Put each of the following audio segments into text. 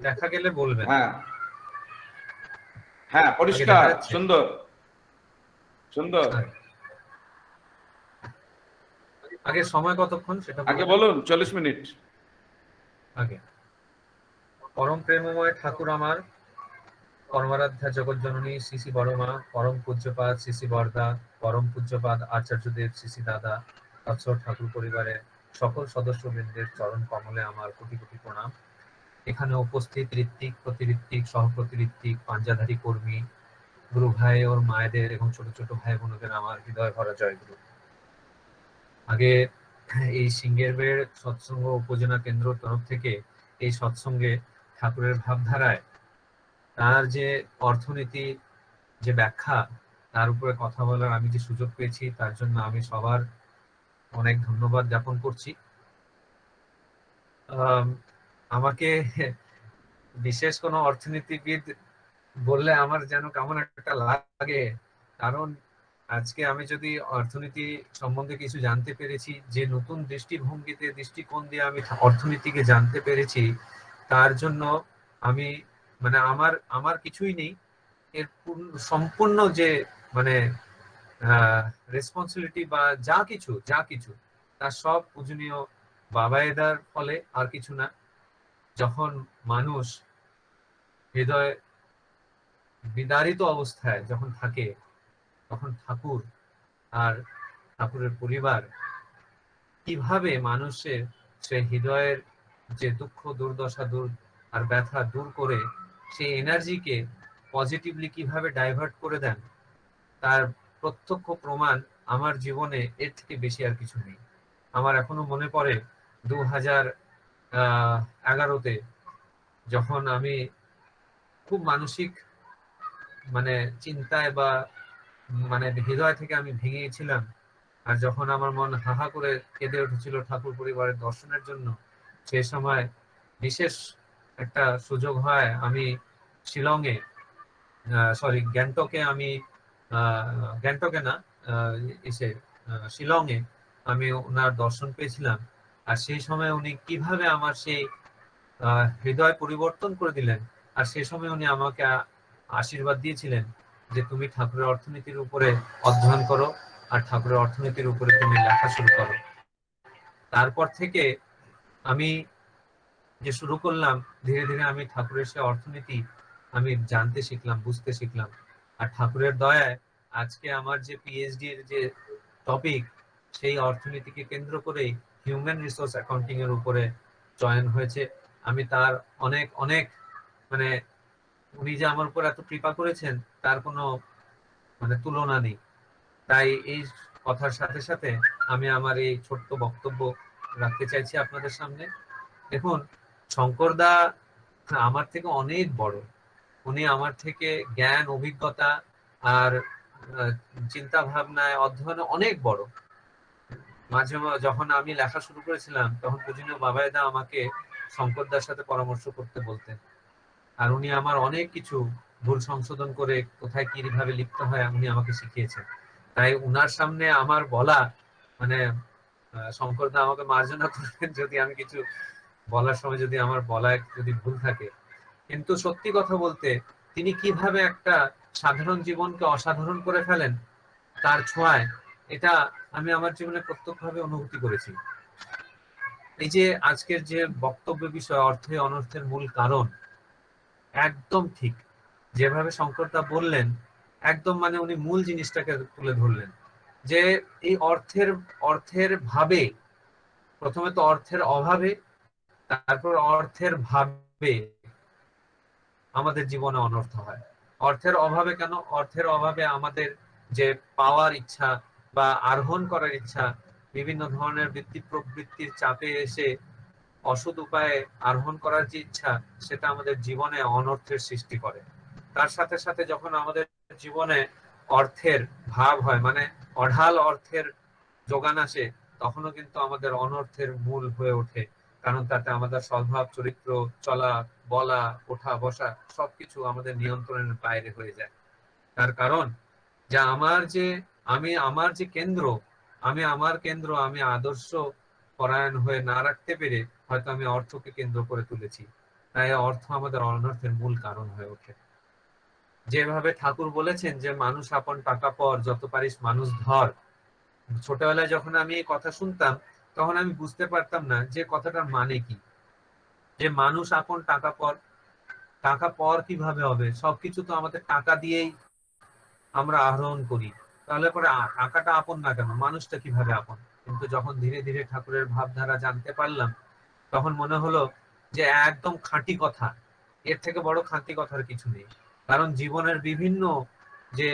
দেখা গেলে বলবেন। হ্যাঁ হ্যাঁ, আগে দেখা পরিষ্কার, যাচ্ছে? সুন্দর সুন্দর। আগে সময় কতক্ষণ সেটা আগে বলবেন। বলুন, 40 মিনিট। আগে, পরম প্রেমময় ঠাকুর আমার, পরমারাধ্যা জগৎজননী শ্রী শ্রী বড়মা, পরম পূজ্যপাদ শ্রী শ্রী বরদা, পরম পূজ্যপাদ আচার্যদেব শ্রী শ্রী দাদা, তৎসর ঠাকুর পরিবারের সকল সদস্যবৃন্দের চরণ কমলে আমার কোটি কোটি প্রণাম। এখানে উপস্থিত ঋত্বিক, প্রতিঋত্বিক, সহপ্রতিঋত্বিক, পাঞ্জাধারী কর্মী, গুরু ভাই ওর মায়েদের এবং ছোট ছোট ভাই বোনদের আমার হৃদয় ভরা জয়গুরু। আগে এই সিঙ্গের বেড় সৎসঙ্গ উপজেলা কেন্দ্র তরফ থেকে এই সৎসঙ্গে ঠাকুরের ভাবধারায় তার যে অর্থনীতি, যে ব্যাখ্যা, তার উপরে কথা বলার আমি যে সুযোগ পেয়েছি, তার জন্য আমি সবার অনেক ধন্যবাদ জ্ঞাপন করছি। আমাকে বিশেষ কোনো অর্থনীতিবিদ বললে আমার যেন কেমন একটা লাগে, কারণ আজকে আমি যদি অর্থনীতি সম্বন্ধে কিছু জানতে পেরেছি, যে নতুন দৃষ্টিভঙ্গিতে দৃষ্টিকোণ দিয়ে আমি অর্থনীতিকে জানতে পেরেছি, তার জন্য আমি মানে আমার আমার কিছুই নেই, এর সম্পূর্ণ যে মানে রেসপন্সিবিলিটি বা যা কিছু তার সব পূজনীয় বাবায়েদার ফলে, আর কিছু না। যখন মানুষ হৃদয় বিদারিত অবস্থায় যখন থাকে, তখন ঠাকুর আর ঠাকুরের পরিবার কিভাবে মানুষের সে হৃদয়ের যে দুঃখ দুর্দশা দূর আর ব্যথা দূর করে সেই এনার্জিকে পজিটিভলি কিভাবে ডাইভার্ট করে দেন, তার প্রত্যক্ষ প্রমাণ আমার জীবনে এর থেকে বেশি আর কিছু নেই। আমার এখনো মনে পড়ে 2011-তে যখন আমি খুব মানসিক মানে চিন্তায় বা মানে হৃদয় থেকে আমি ভেঙে গেছিলাম, আর যখন আমার মন হাহা করে কেঁদে উঠেছিল ঠাকুর পরিবারের দর্শনের জন্য, সে সময় বিশেষ একটা সুযোগ হয়, আমি শিলংয়ে গ্যাংটকে আমি গ্যাংটকে না এসে শিলংয়ে আমি ওনার দর্শন পেয়েছিলাম। আর সেই সময় উনি কিভাবে আমার সেই হৃদয় পরিবর্তন করে দিলেন, আর সেই সময় উনি আমাকে আশীর্বাদ দিয়েছিলেন যে তুমি ঠাকুরের অর্থনীতির উপরে অধ্যয়ন করো, আর ঠাকুরের অর্থনীতির উপরে তুমি লেখা শুরু করো। তারপর থেকে আমি যে শুরু করলাম, ধীরে ধীরে আমি ঠাকুরের সে অর্থনীতি আমি জানতে শিখলাম, বুঝতে শিখলাম। আর ঠাকুরের দয়ায় আজকে আমার যে পিএইচডি এর যে টপিক, সেই অর্থনীতিকে কেন্দ্র করেই হিউম্যান রিসোর্স অ্যাকাউন্টিং এর উপরে চয়ন হয়েছে। আমি তার অনেক অনেক মানে উনি যে আমার উপর এত কৃপা করেছেন, তার কোনো মানে তুলনা নেই। তাই এই কথার সাথে সাথে আমি আমার এই ছোট্ট বক্তব্য রাখতে চাইছি আপনাদের সামনে। দেখুন, শঙ্করদা আমার থেকে অনেক বড়, উনি আমার থেকে জ্ঞান, অভিজ্ঞতা আর চিন্তা ভাবনায়, অধ্যয়নে অনেক বড়। মাঝে যখন আমি লেখা শুরু করেছিলাম, তখন পূজনীয় বাবাইদা আমাকে শঙ্করদার সাথে পরামর্শ করতে বলতেন, আর উনি আমার অনেক কিছু ভুল সংশোধন করে কোথায় কিভাবে লিখতে হয় উনি আমাকে শিখিয়েছেন। তাই উনার সামনে আমার বলা মানে শঙ্করদা আমাকে মার্জনা করবেন যদি আমি কিছু বলার সময় যদি আমার বলায় যদি ভুল থাকে। কিন্তু সত্যি কথা বলতে, তিনি কিভাবে একটা সাধারণ জীবনকে অসাধারণ করে ফেলেন তার ছোঁয়ায়, এটা আমি আমার জীবনে প্রত্যক্ষভাবে অনুভূতি করেছি। এই যে আজকের যে বক্তব্য বিষয় অর্থে অনর্থের মূল কারণ, একদম ঠিক যেভাবে শঙ্করদা বললেন, একদম মানে উনি মূল জিনিসটাকে তুলে ধরলেন যে এই অর্থের অর্থের ভাবে, প্রথমে তো অর্থের অভাবে, তারপর অর্থের ভাবে আমাদের জীবনে অনর্থ হয়। অর্থের অভাবে কেন? অর্থের অভাবে আমাদের যে পাওয়ার ইচ্ছা বা আরোহণ করার ইচ্ছা, বিভিন্ন ধরনের বৃত্তি প্রবৃত্তির চাপে এসে অসৎ উপায়ে আরোহণ করার যে ইচ্ছা, সেটা আমাদের জীবনে অনর্থের সৃষ্টি করে। তার সাথে সাথে যখন আমাদের জীবনে অর্থের ভাব হয়, মানে অঢাল অর্থের যোগান আসে, তখনও কিন্তু আমাদের অনর্থের মূল হয়ে ওঠে। কারণ তাতে আমাদের স্বভাব চরিত্র, চলা বলা, ওঠা বসা সবকিছু আমাদের নিয়ন্ত্রণের বাইরে হয়ে যায়। তার কারণ যে আমার যে কেন্দ্র, আমি আদর্শ পরায়ণ হয়ে না রাখতে পেরে হয়তো আমি অর্থকে কেন্দ্র করে তুলেছি। তাই অর্থ আমাদের অনর্থের মূল কারণ হয়ে ওঠে। যেভাবে ঠাকুর বলেছেন যে মানুষ আপন টাকা পর, যত পারিস মানুষ ধর। ছোটবেলায় যখন আমি এই কথা শুনতাম, তখন আমি বুঝতে পারতাম না যে কথাটার মানে কি। যে মানুষ আপন টাকা পর, টাকা পর কিভাবে হবে? সবকিছু তো আমাদের টাকা দিয়েই আমরা আহরণ করি। তাহলে পরে টাকাটা আপন না কেন, মানুষটা কিভাবে আপন? কিন্তু যখন ধীরে ধীরে ঠাকুরের ভাবধারা জানতে পারলাম, তখন মনে হলো যে একদম খাঁটি কথা। এর থেকে বড় খাঁটি কথার কিছু নেই। কারণ জীবনের যে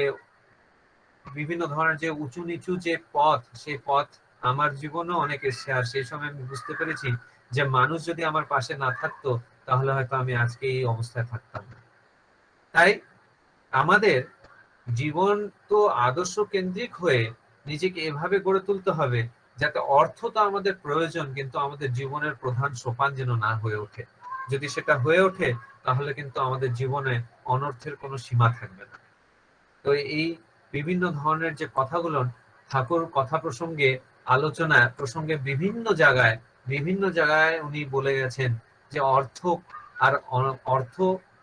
বিভিন্ন ধরনের যে উঁচু নিচু যে পথ, সেই পথ আমার জীবনেও অনেক এসেছে। আর সেই সময় আমি বুঝতে পেরেছি যে মানুষ যদি আমার পাশে না থাকতো, তাহলে হয়তো আমি আজকে এই অবস্থায় থাকতাম না। তাই আমাদের জীবন তো আদর্শ কেন্দ্রিক হয়ে নিজেকে এভাবে গড়ে তুলতে হবে, যাতে অর্থ তো আমাদের প্রয়োজন, কিন্তু আমাদের জীবনের প্রধান সোপান যেন না হয়ে ওঠে। যদি সেটা হয়ে ওঠে, তাহলে কিন্তু আমাদের জীবনে অনর্থের কোনো সীমা থাকবে না। তো এই বিভিন্ন ধরনের যে কথাগুলো ঠাকুর কথা প্রসঙ্গে, আলোচনা প্রসঙ্গে বিভিন্ন জায়গায় উনি বলে গেছেন যে অর্থ আর অর্থ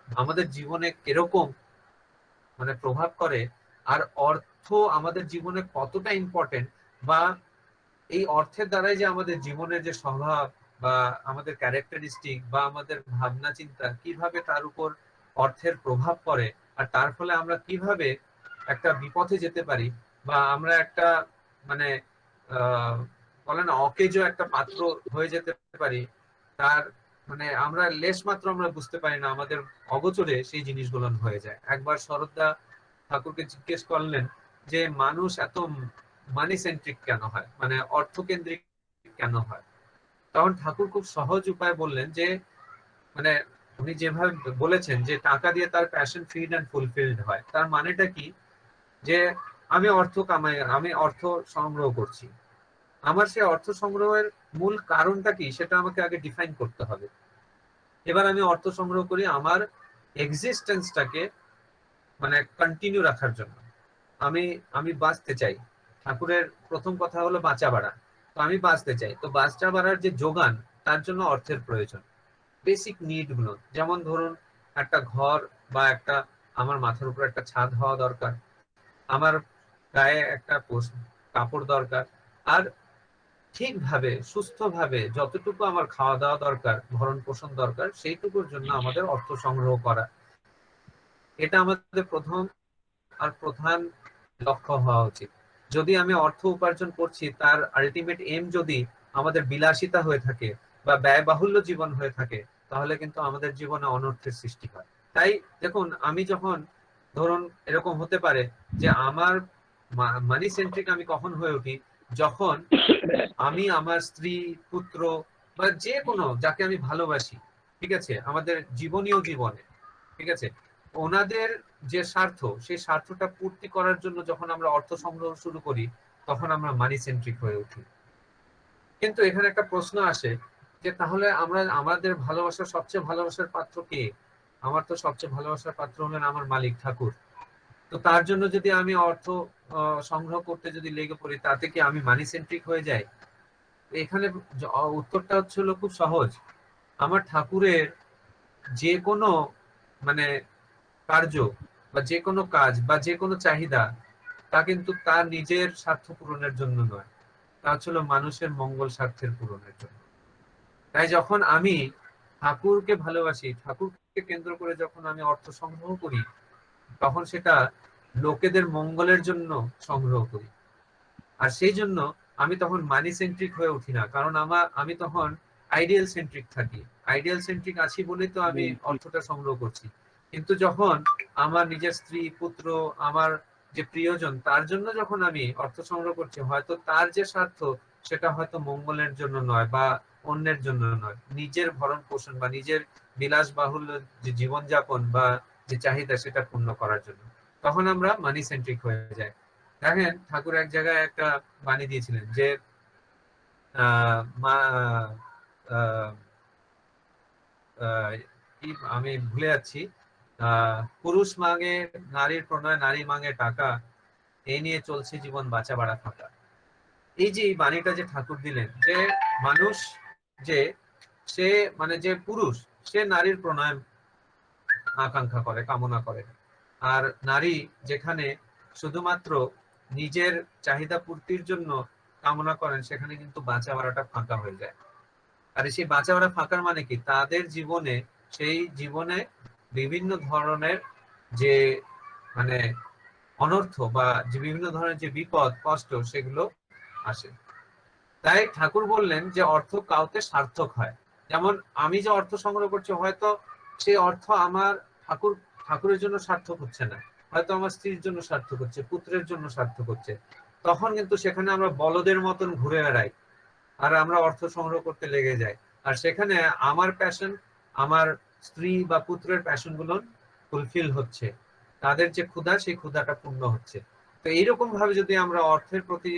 আমাদের জীবনে কিরকম মানে প্রভাব করে, আর অর্থ আমাদের জীবনে কতটা ইম্পর্টেন্ট, বা এই অর্থের দ্বারাই যে আমাদের জীবনের যে স্বভাব বা আমাদের ক্যারেক্টারিস্টিক বা আমাদের ভাবনা চিন্তা কিভাবে তার উপর অর্থের প্রভাব পড়ে, আর তার ফলে আমরা কিভাবে একটা বিপথে যেতে পারি, বা আমরা একটা মানে আহ বলে না অকেজো একটা পাত্র হয়ে যেতে পারি। তার মানে আমরা লেশ মাত্র আমরা বুঝতে পারি না, আমাদের অগোচরে সেই জিনিসগুলো হয়ে যায়। একবার শরৎদা ঠাকুরকে জিজ্ঞেস করলেন যে মানুষ এত মানি সেন্ট্রিক কেন হয়, মানে অর্থকেন্দ্রিক কেন হয়? তখন ঠাকুর খুব সহজ উপায় বললেন যে মানে উনি যেভাবে বলেছেন যে টাকা দিয়ে তার প্যাশন ফিড অ্যান্ড ফুলফিলড হয়, তার মানেটা কি? যে আমি অর্থ কামাই, আমি অর্থ সংগ্রহ করছি, আমার সেই অর্থ সংগ্রহের মূল কারণটা কি সেটা আমাকে আগে ডিফাইন করতে হবে। এবার আমি অর্থ সংগ্রহ করি আমার এক্সিস্টেন্সটাকে মানে কন্টিনিউ রাখার জন্য। আমি আমি বাঁচতে চাই। ঠাকুরের প্রথম কথা হলো বাঁচা বাড়া। তো আমি বাঁচতে চাই, তো বাঁচা বাড়ার যে যোগান, তার জন্য অর্থের প্রয়োজন। বেসিক নিড গুলো, যেমন ধরুন একটা ঘর, বা একটা আমার মাথার উপর একটা ছাদ হওয়া দরকার, আমার গায়ে একটা কাপড় দরকার, আর ঠিকভাবে সুস্থভাবে যতটুকু আমার খাওয়া দাওয়া দরকার, ভরণ পোষণ দরকার, সেইটুকুর জন্য আমাদের অর্থ সংগ্রহ করা, এটা আমাদের প্রথম আর প্রধান লক্ষ্য হওয়া উচিত। যদি আমি অর্থ উপার্জন করছি, তার আলটিমেট এম যদি আমাদের বিলাসিতা হয়ে থাকে বা ব্যয়বাহুল্য জীবন হয়ে থাকে, তাহলে কিন্তু আমাদের জীবনে অনর্থের সৃষ্টি হয়। তাই দেখুন, আমি যখন ধরুন এরকম হতে পারে যে আমার মানি সেন্ট্রিক আমি কখন হয়ে উঠি, যখন আমি আমার স্ত্রী, পুত্র বা যে কোনো যাকে আমি ভালোবাসি, ঠিক আছে, আমাদের জীবনীয় জীবনে, ঠিক আছে, ওনাদের যে স্বার্থ, সেই স্বার্থটা পূর্তি করার জন্য যখন আমরা অর্থ সংগ্রহ শুরু করি, তখন আমরা মানি সেন্ট্রিক হয়ে উঠি। কিন্তু এখানে একটা প্রশ্ন আসে যে তাহলে আমরা আমাদের ভালোবাসার সবচেয়ে ভালোবাসার পাত্র কে? আমার তো সবচেয়ে ভালোবাসার পাত্র হলেন আমার মালিক ঠাকুর। তো তার জন্য যদি আমি অর্থ সংগ্রহ করতে যদি লেগে পড়ি, তাতে কি আমি মানি সেন্ট্রিক হয়ে যাই? এখানে উত্তরটা হচ্ছিল খুব সহজ। আমার ঠাকুরের যে কোনো মানে কার্য বা যে কোনো কাজ বা যে কোনো চাহিদা, তা কিন্তু তার নিজের স্বার্থ পূরণের জন্য নয়, তা ছিল মানুষের মঙ্গল স্বার্থের পূরণের জন্য। তাই যখন আমি ঠাকুরকে ভালোবাসি, ঠাকুরকে কেন্দ্র করে যখন আমি অর্থ সংগ্রহ করি, তখন সেটা লোকেদের মঙ্গলের জন্য সংগ্রহ করি। আর সেই জন্য আমি তখন মানি সেন্ট্রিক হয়ে উঠি না, কারণ আমি তখন আইডিয়াল সেন্ট্রিক থাকি। আইডিয়াল সেন্ট্রিক আছি বলেই তো আমি অর্থটা সংগ্রহ করছি। কিন্তু যখন আমার নিজের স্ত্রী, পুত্র, আমার যে প্রিয়জন, তার জন্য যখন আমি অর্থ সংগ্রহ করছি, হয়তো তার যে স্বার্থ, সেটা হয়তো মঙ্গলের জন্য নয় বা অন্যের জন্য নয়, নিজের ভরণ পোষণ বা নিজের বিলাস বাহুল্য যে জীবনযাপন বা যে চাহিদা, সেটা পূর্ণ করার জন্য, তখন আমরা মানি সেন্ট্রিক হয়ে যাই। দেখেন, ঠাকুর এক জায়গায় একটা বাণী দিয়েছিলেন যে কি আমি ভুলে যাচ্ছি, পুরুষ মাঙে নারীর প্রণয়, নারী মাঙে টাকা, এই নিয়ে চলছে জীবন বাঁচা বাড়া থাকা। এই যে এই বাণীটা যে ঠাকুর দিলেন, যে মানুষ যে সে মানে যে পুরুষ, সে নারীর প্রণয় আকাঙ্ক্ষা করে, কামনা করে। আর নারী যেখানে শুধুমাত্র নিজের চাহিদা পূর্তির জন্য কামনা করেন, সেখানে কিন্তু বাঁচা বাড়াটা ফাঁকা হয়ে যায়। আর সেই বাঁচা বাড়া ফাঁকার মানে কি, তাদের জীবনে, সেই জীবনে বিভিন্ন ধরনের যে মানে অনর্থ বা যে বিভিন্ন ধরনের যে বিপদ কষ্ট, সেগুলো আসে। তাই ঠাকুর বললেন যে অর্থ কাউকে সার্থক হয়। যেমন আমি যে অর্থ সংগ্রহ করছি, হয়তো সেই অর্থ আমার ঠাকুরের জন্য সার্থক হচ্ছে না, হয়তো আমার স্ত্রীর জন্য সার্থক হচ্ছে, পুত্রের জন্য সার্থক হচ্ছে। তখন কিন্তু সেখানে আমরা বলদের মতন ঘুরে বেড়াই, আর আমরা অর্থ সংগ্রহ করতে লেগে যাই। আর সেখানে আমার প্যাশন, আমার স্ত্রী বা পুত্রের প্যাশন গুলো ফুলফিল হচ্ছে, তাদের যে ক্ষুধা, সেই ক্ষুধাটা পূর্ণ হচ্ছে। তো এইরকম ভাবে যদি আমরা অর্থের প্রতি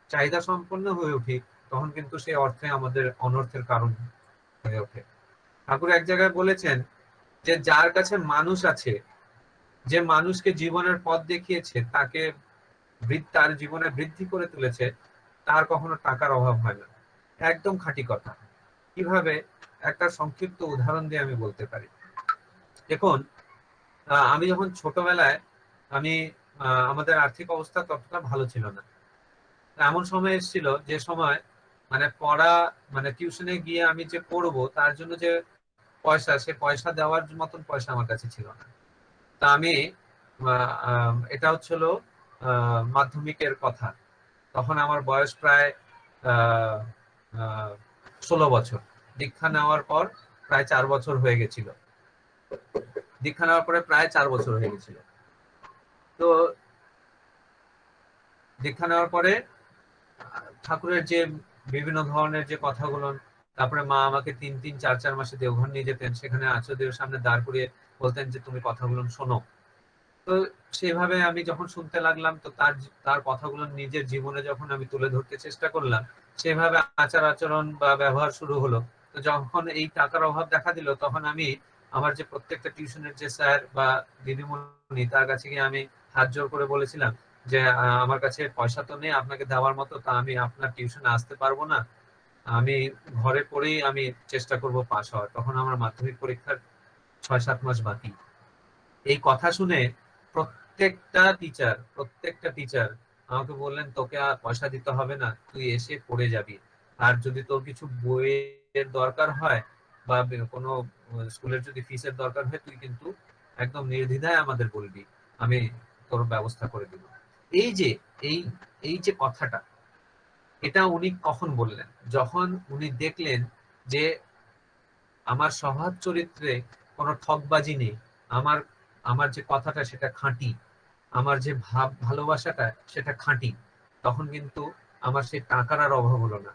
চাহিদা সম্পন্ন হয়ে উঠি, তখন কিন্তু সেই অর্থে আমাদের অনর্থের কারণ হয়ে ওঠে। ঠাকুর এক জায়গায় বলেছেন যে যার কাছে মানুষ আছে, যে মানুষকে জীবনের পথ দেখিয়েছে, তাকে তার জীবনে বৃদ্ধি করে তুলেছে, তার কখনো টাকার অভাব হয় না। একদম খাঁটি কথা। কিভাবে? একটা সংক্ষিপ্ত উদাহরণ দিয়ে আমি বলতে পারি। দেখুন, আমি যখন ছোটবেলায়, আমি আমাদের আর্থিক অবস্থা ততটা ভালো ছিল না। এমন সময় এসেছিল যে সময় মানে পড়া, মানে টিউশনে গিয়ে আমি যে পড়বো, তার জন্য যে পয়সা, সে পয়সা দেওয়ার মতন পয়সা আমার কাছে ছিল না। তা আমি এটা হচ্ছিল মাধ্যমিকের কথা। তখন আমার বয়স প্রায় 16 বছর। দীক্ষা নেওয়ার পর প্রায় 4 বছর হয়ে গেছিল। দীক্ষা নেওয়ার পরে প্রায় 4 বছর হয়ে গেছিল। তো দীক্ষা নেওয়ার পরে ঠাকুরের যে বিভিন্ন ধরনের যে কথাগুলো, তারপরে মা আমাকে 3-3, 4-4 মাসে দেওঘর নিয়ে যেতেন, সেখানে আচার্যদেবের সামনে দাঁড় করিয়ে বলতেন যে তুমি কথাগুলো শোনো। তো সেভাবে আমি যখন শুনতে লাগলাম, তো তার তার কথাগুলো নিজের জীবনে যখন আমি তুলে ধরতে চেষ্টা করলাম, সেভাবে আচার আচরণ বা ব্যবহার শুরু হলো। তো যখন এই টাকার অভাব দেখা দিল, তখন আমি আমার যে প্রত্যেকটা টিউশনের যে স্যার বা দিদিমণি, তার কাছে গিয়ে আমি হাত জোর করে বলেছিলাম যে আমার কাছে পয়সা তো নেই আপনাকে দেওয়ার মতো, তা আমি আপনার টিউশনে আসতে পারবো না, আমি ঘরে পড়েই আমি চেষ্টা করব পাস হওয়ার। তখন আমার মাধ্যমিক পরীক্ষার 6-7 মাস বাকি। এই কথা শুনে প্রত্যেকটা টিচার আমাকে বললেন, তোকে আর পয়সা দিতে হবে না, তুই এসে পড়ে যাবি। আর যদি তোর কিছু বইয়ের দরকার হয় বা কোনো স্কুলের যদি ফিসের দরকার হয়, তুই কিন্তু একদম নির্দ্বিধায় আমাদের বলবি, আমি তোর ব্যবস্থা করে দিব। এই যে এই এই যে কথাটা, এটা উনি কখন বললেন? যখন উনি দেখলেন যে আমার স্বভাব চরিত্রে কোনো ঠকবাজি নেই, আমার আমার যে কথাটা সেটা খাঁটি, আমার যে ভালোবাসাটা সেটা খাঁটি, তখন কিন্তু আমার সেই টাকার আর অভাব হলো না।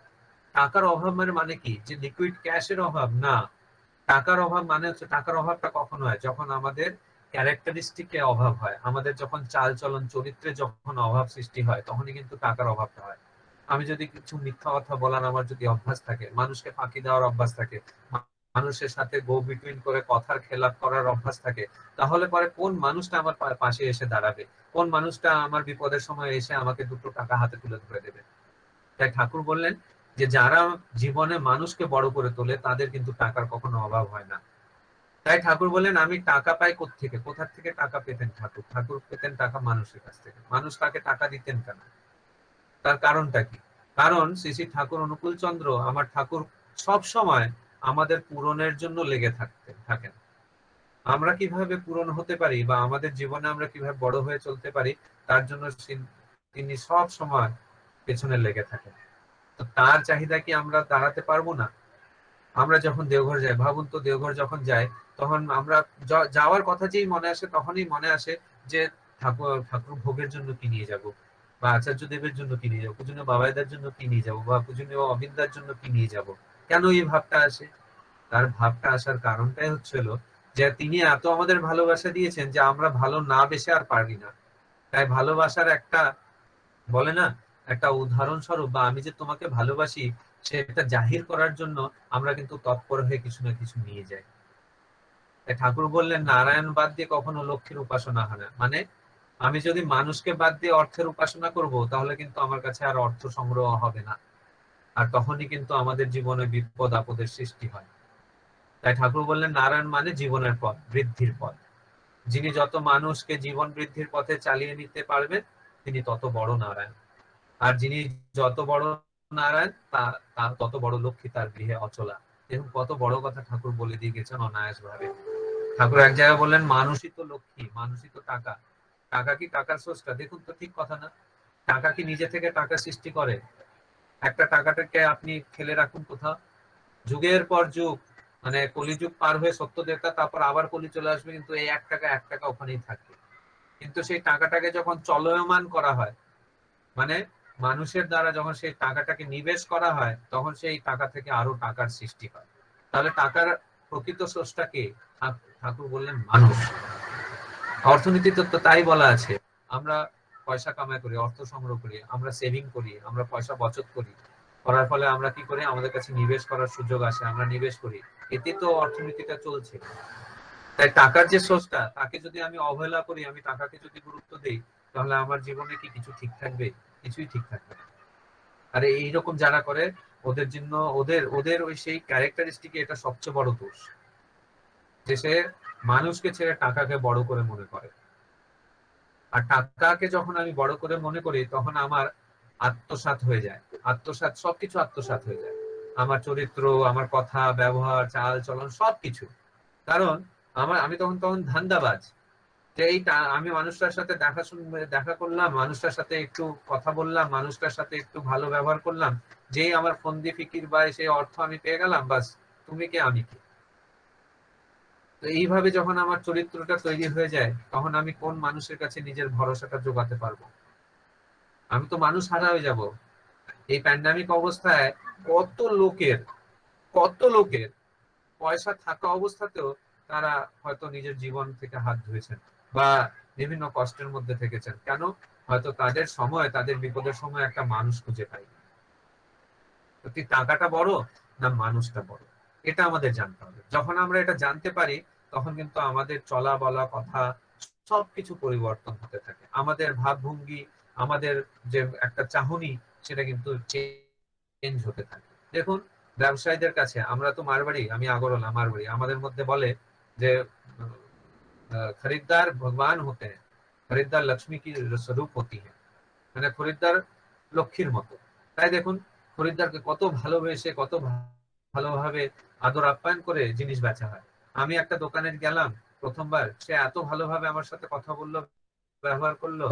টাকার অভাব মানে কি যে লিকুইড ক্যাশের অভাব না। টাকার অভাব মানে হচ্ছে, টাকার অভাবটা কখন হয়? যখন আমাদের ক্যারেক্টারিস্টিকে অভাব হয়, আমাদের যখন চাল চলন চরিত্রে যখন অভাব সৃষ্টি হয়, তখনই কিন্তু টাকার অভাবটা হয়। আমি যদি কিছু মিথ্যা কথা বলার আমার যদি অভ্যাস থাকে, মানুষকে ফাঁকি দেওয়ার অভ্যাস থাকে, মানুষের সাথে গো বিটুইন করে কথার খেলাপ করার অভ্যাস থাকে, তাহলে পরে কোন মানুষটা আমার পাশে এসে দাঁড়াবে? কোন মানুষটা আমার বিপদের সময় এসে আমাকে 2 টাকা হাতে তুলে ধরে দেবে? তাই ঠাকুর বললেন যে যারা জীবনে মানুষকে বড় করে তোলে, তাদের কিন্তু টাকার কখনো অভাব হয় না। তাই ঠাকুর বললেন, আমি টাকা পাই কোত্থেকে? কোথা থেকে টাকা পেতেন ঠাকুর? ঠাকুর পেতেন টাকা মানুষের কাছ থেকে। মানুষ তাকে টাকা দিতেন কেন? তার কারণটা কি? কারণ শ্রী শ্রী ঠাকুর অনুকূল চন্দ্র, আমার ঠাকুর, সব সময় আমাদের পূরণের জন্য লেগে থাকেন। আমরা কিভাবে পূরণ হতে পারি বা আমাদের জীবনে আমরা কিভাবে বড় হয়ে চলতে পারি, তার জন্য তিনি সব সময় পেছনে লেগে থাকেন। তো তার চাহিদা কি আমরা দাঁড়াতে পারবো না? আমরা যখন দেওঘর যাই, ভাবুন তো, দেওঘর যখন যাই, তখন আমরা যাওয়ার কথা যেই মনে আসে, তখনই মনে আসে যে ঠাকুর ঠাকুর ভোগের জন্য কি নিয়ে যাব, বা আচার্য দেবের জন্য কি নিয়ে যাবো, পূজনীয় বাবাইদার জন্য কি নিয়ে যাবো, বা পূজনীয় অবিন্দার জন্য কি নিয়ে যাব। কেন এই ভাবটা আসে? তার ভাবটা আসার কারণটাই হচ্ছিল যে তিনি এত আমাদের ভালোবাসা দিয়েছেন যে আমরা ভালো না বেসে আর পারি না। তাই ভালোবাসার একটা, বলে না, একটা উদাহরণস্বরূপ, বা আমি যে তোমাকে ভালোবাসি সেটা জাহির করার জন্য আমরা কিন্তু তৎপর হয়ে কিছু না কিছু নিয়ে যাই। তাই ঠাকুর বললেন, নারায়ণ বাদ দিয়ে কখনো লক্ষ্মীর উপাসনা হয় না। মানে আমি যদি মানুষকে বাদ দিয়ে অর্থের উপাসনা করব, তাহলে কিন্তু আমার কাছে আর অর্থ সংগ্রহ হবে না। আর তখনই কিন্তু আমাদের জীবনে বিপদ আপদের সৃষ্টি হয়। তাই ঠাকুর বললেন নারায়ণ মানে জীবনের পথ, বৃদ্ধির পথ। যিনি যত মানুষকে জীবন বৃদ্ধির পথে চালিয়ে নিতে পারবেন তিনি তত বড় নারায়ণ। আর যিনি যত বড় নারায়ণ তার তত বড় লক্ষ্মী তার গৃহে অচলা। এবং কত বড় কথা ঠাকুর বলে দিয়ে গেছেন অনায়াস ভাবে। ঠাকুর এক জায়গায় বললেন মানুষই তো লক্ষ্মী, মানুষই তো টাকা। টাকা কি টাকার স্রষ্টা? দেখুন তো ঠিক কথা না? টাকা কি নিজে থেকে টাকা সৃষ্টি করে? একটা টাকাটাকে আপনি ফেলে রাখুন কোথাও, যুগের পর যুগ, মানে কলিযুগ পার হয়ে সত্য দেবতা, তারপর আবার কলি চলে আসবে, কিন্তু এই এক টাকা ওখানেই থাকবে। কিন্তু সেই টাকাটাকে যখন চলমান করা হয়, মানে মানুষের দ্বারা যখন সেই টাকাটাকে নিবেশ করা হয়, তখন সেই টাকা থেকে আরো টাকার সৃষ্টি হয়। তাহলে টাকার প্রকৃত স্রষ্টা কে? ঠাকুর বললেন মানুষ। অর্থনীতিতে তো তাই বলা আছে, আমরা পয়সা কামাই করি, অর্থ সংগ্রহ করি, আমরা সেভিং করি, আমরা পয়সা বচত করি, করার ফলে আমরা কি করি, আমাদের কাছে নিবেশ করার সুযোগ আসে, আমরা নিবেশ করি, এতে তো অর্থনীতিটা চলছে। তাই টাকার যে স্রষ্টা তাকে যদি আমি অবহেলা করি, আমি টাকাকে যদি গুরুত্ব দিই, তাহলে আমার জীবনে কি কিছু ঠিক থাকবে? কিছুই ঠিক থাকবে না। আর এইরকম যারা করে, ওদের জন্য ওদের ওদের ওই সেই ক্যারেক্টারিস্টিক, এটা সবচেয়ে বড় দোষ, যে সে মানুষকে ছেড়ে টাকাকে বড় করে মনে করে। আর টাকাকে যখন আমি বড় করে মনে করি, তখন আমার আত্মসাৎ হয়ে যায়, আত্মসাৎ, সবকিছু আত্মসাৎ হয়ে যায়, আমার চরিত্র, আমার কথা, ব্যবহার, চাল চলন, সবকিছু। কারণ আমি তখন তখন ধান্দাবাজ, যে আমি মানুষটার সাথে দেখা করলাম, মানুষটার সাথে একটু কথা বললাম, মানুষটার সাথে একটু ভালো ব্যবহার করলাম, যেই আমার ফন্দি ফিকির বা সেই অর্থ আমি পেয়ে গেলাম, বাস, তুমি কে আমি কে। তো এইভাবে যখন আমার চরিত্রটা তৈরি হয়ে যায়, তখন আমি কোন মানুষের কাছে নিজের ভরসাটা জোগাতে পারবো? আমি তো মানুষ হারা হয়ে যাব। এই প্যান্ডামিক অবস্থায় কত লোকের কত লোকের পয়সা থাকা অবস্থাতেও তারা হয়তো নিজের জীবন থেকে হাত ধুয়েছেন, বা বিভিন্ন কষ্টের মধ্যে থেকেছেন। কেন? হয়তো তাদের সময়, তাদের বিপদের সময় একটা মানুষ খুঁজে পাই। কি টাকাটা বড় না মানুষটা বড়? এটা আমাদের জানতে হবে। যখন আমরা এটা জানতে পারি, তখন কিন্তু আমাদের চলা বলা কথা সবকিছু পরিবর্তন হতে থাকে। আমাদের ভাবভঙ্গি, আমাদের যে একটা চাহনি, সেটা কিন্তু চেঞ্জ হতে থাকে। দেখুন, ব্যবসায়ীদের কাছে, আমরা তো মারবাড়ি, আমি আগরওয়ালা, মারবাড়ি, আমাদের মধ্যে বলে যে খরিদ্দার ভগবান হতে হ্যাঁ, খরিদ্দার লক্ষ্মী কি স্বরূপ হতি হ্যাঁ। মানে খরিদ্দার লক্ষ্মীর মতো। তাই দেখুন, খরিদ্দারকে কত ভালোবেসে, কত ভালোভাবে আদর আপ্যায়ন করে জিনিস বেচা হয়। আমি একটা দোকানে গেলাম প্রথমবার, সে এত ভালোভাবে আমার সাথে কথা বললো, ব্যবহার করলো,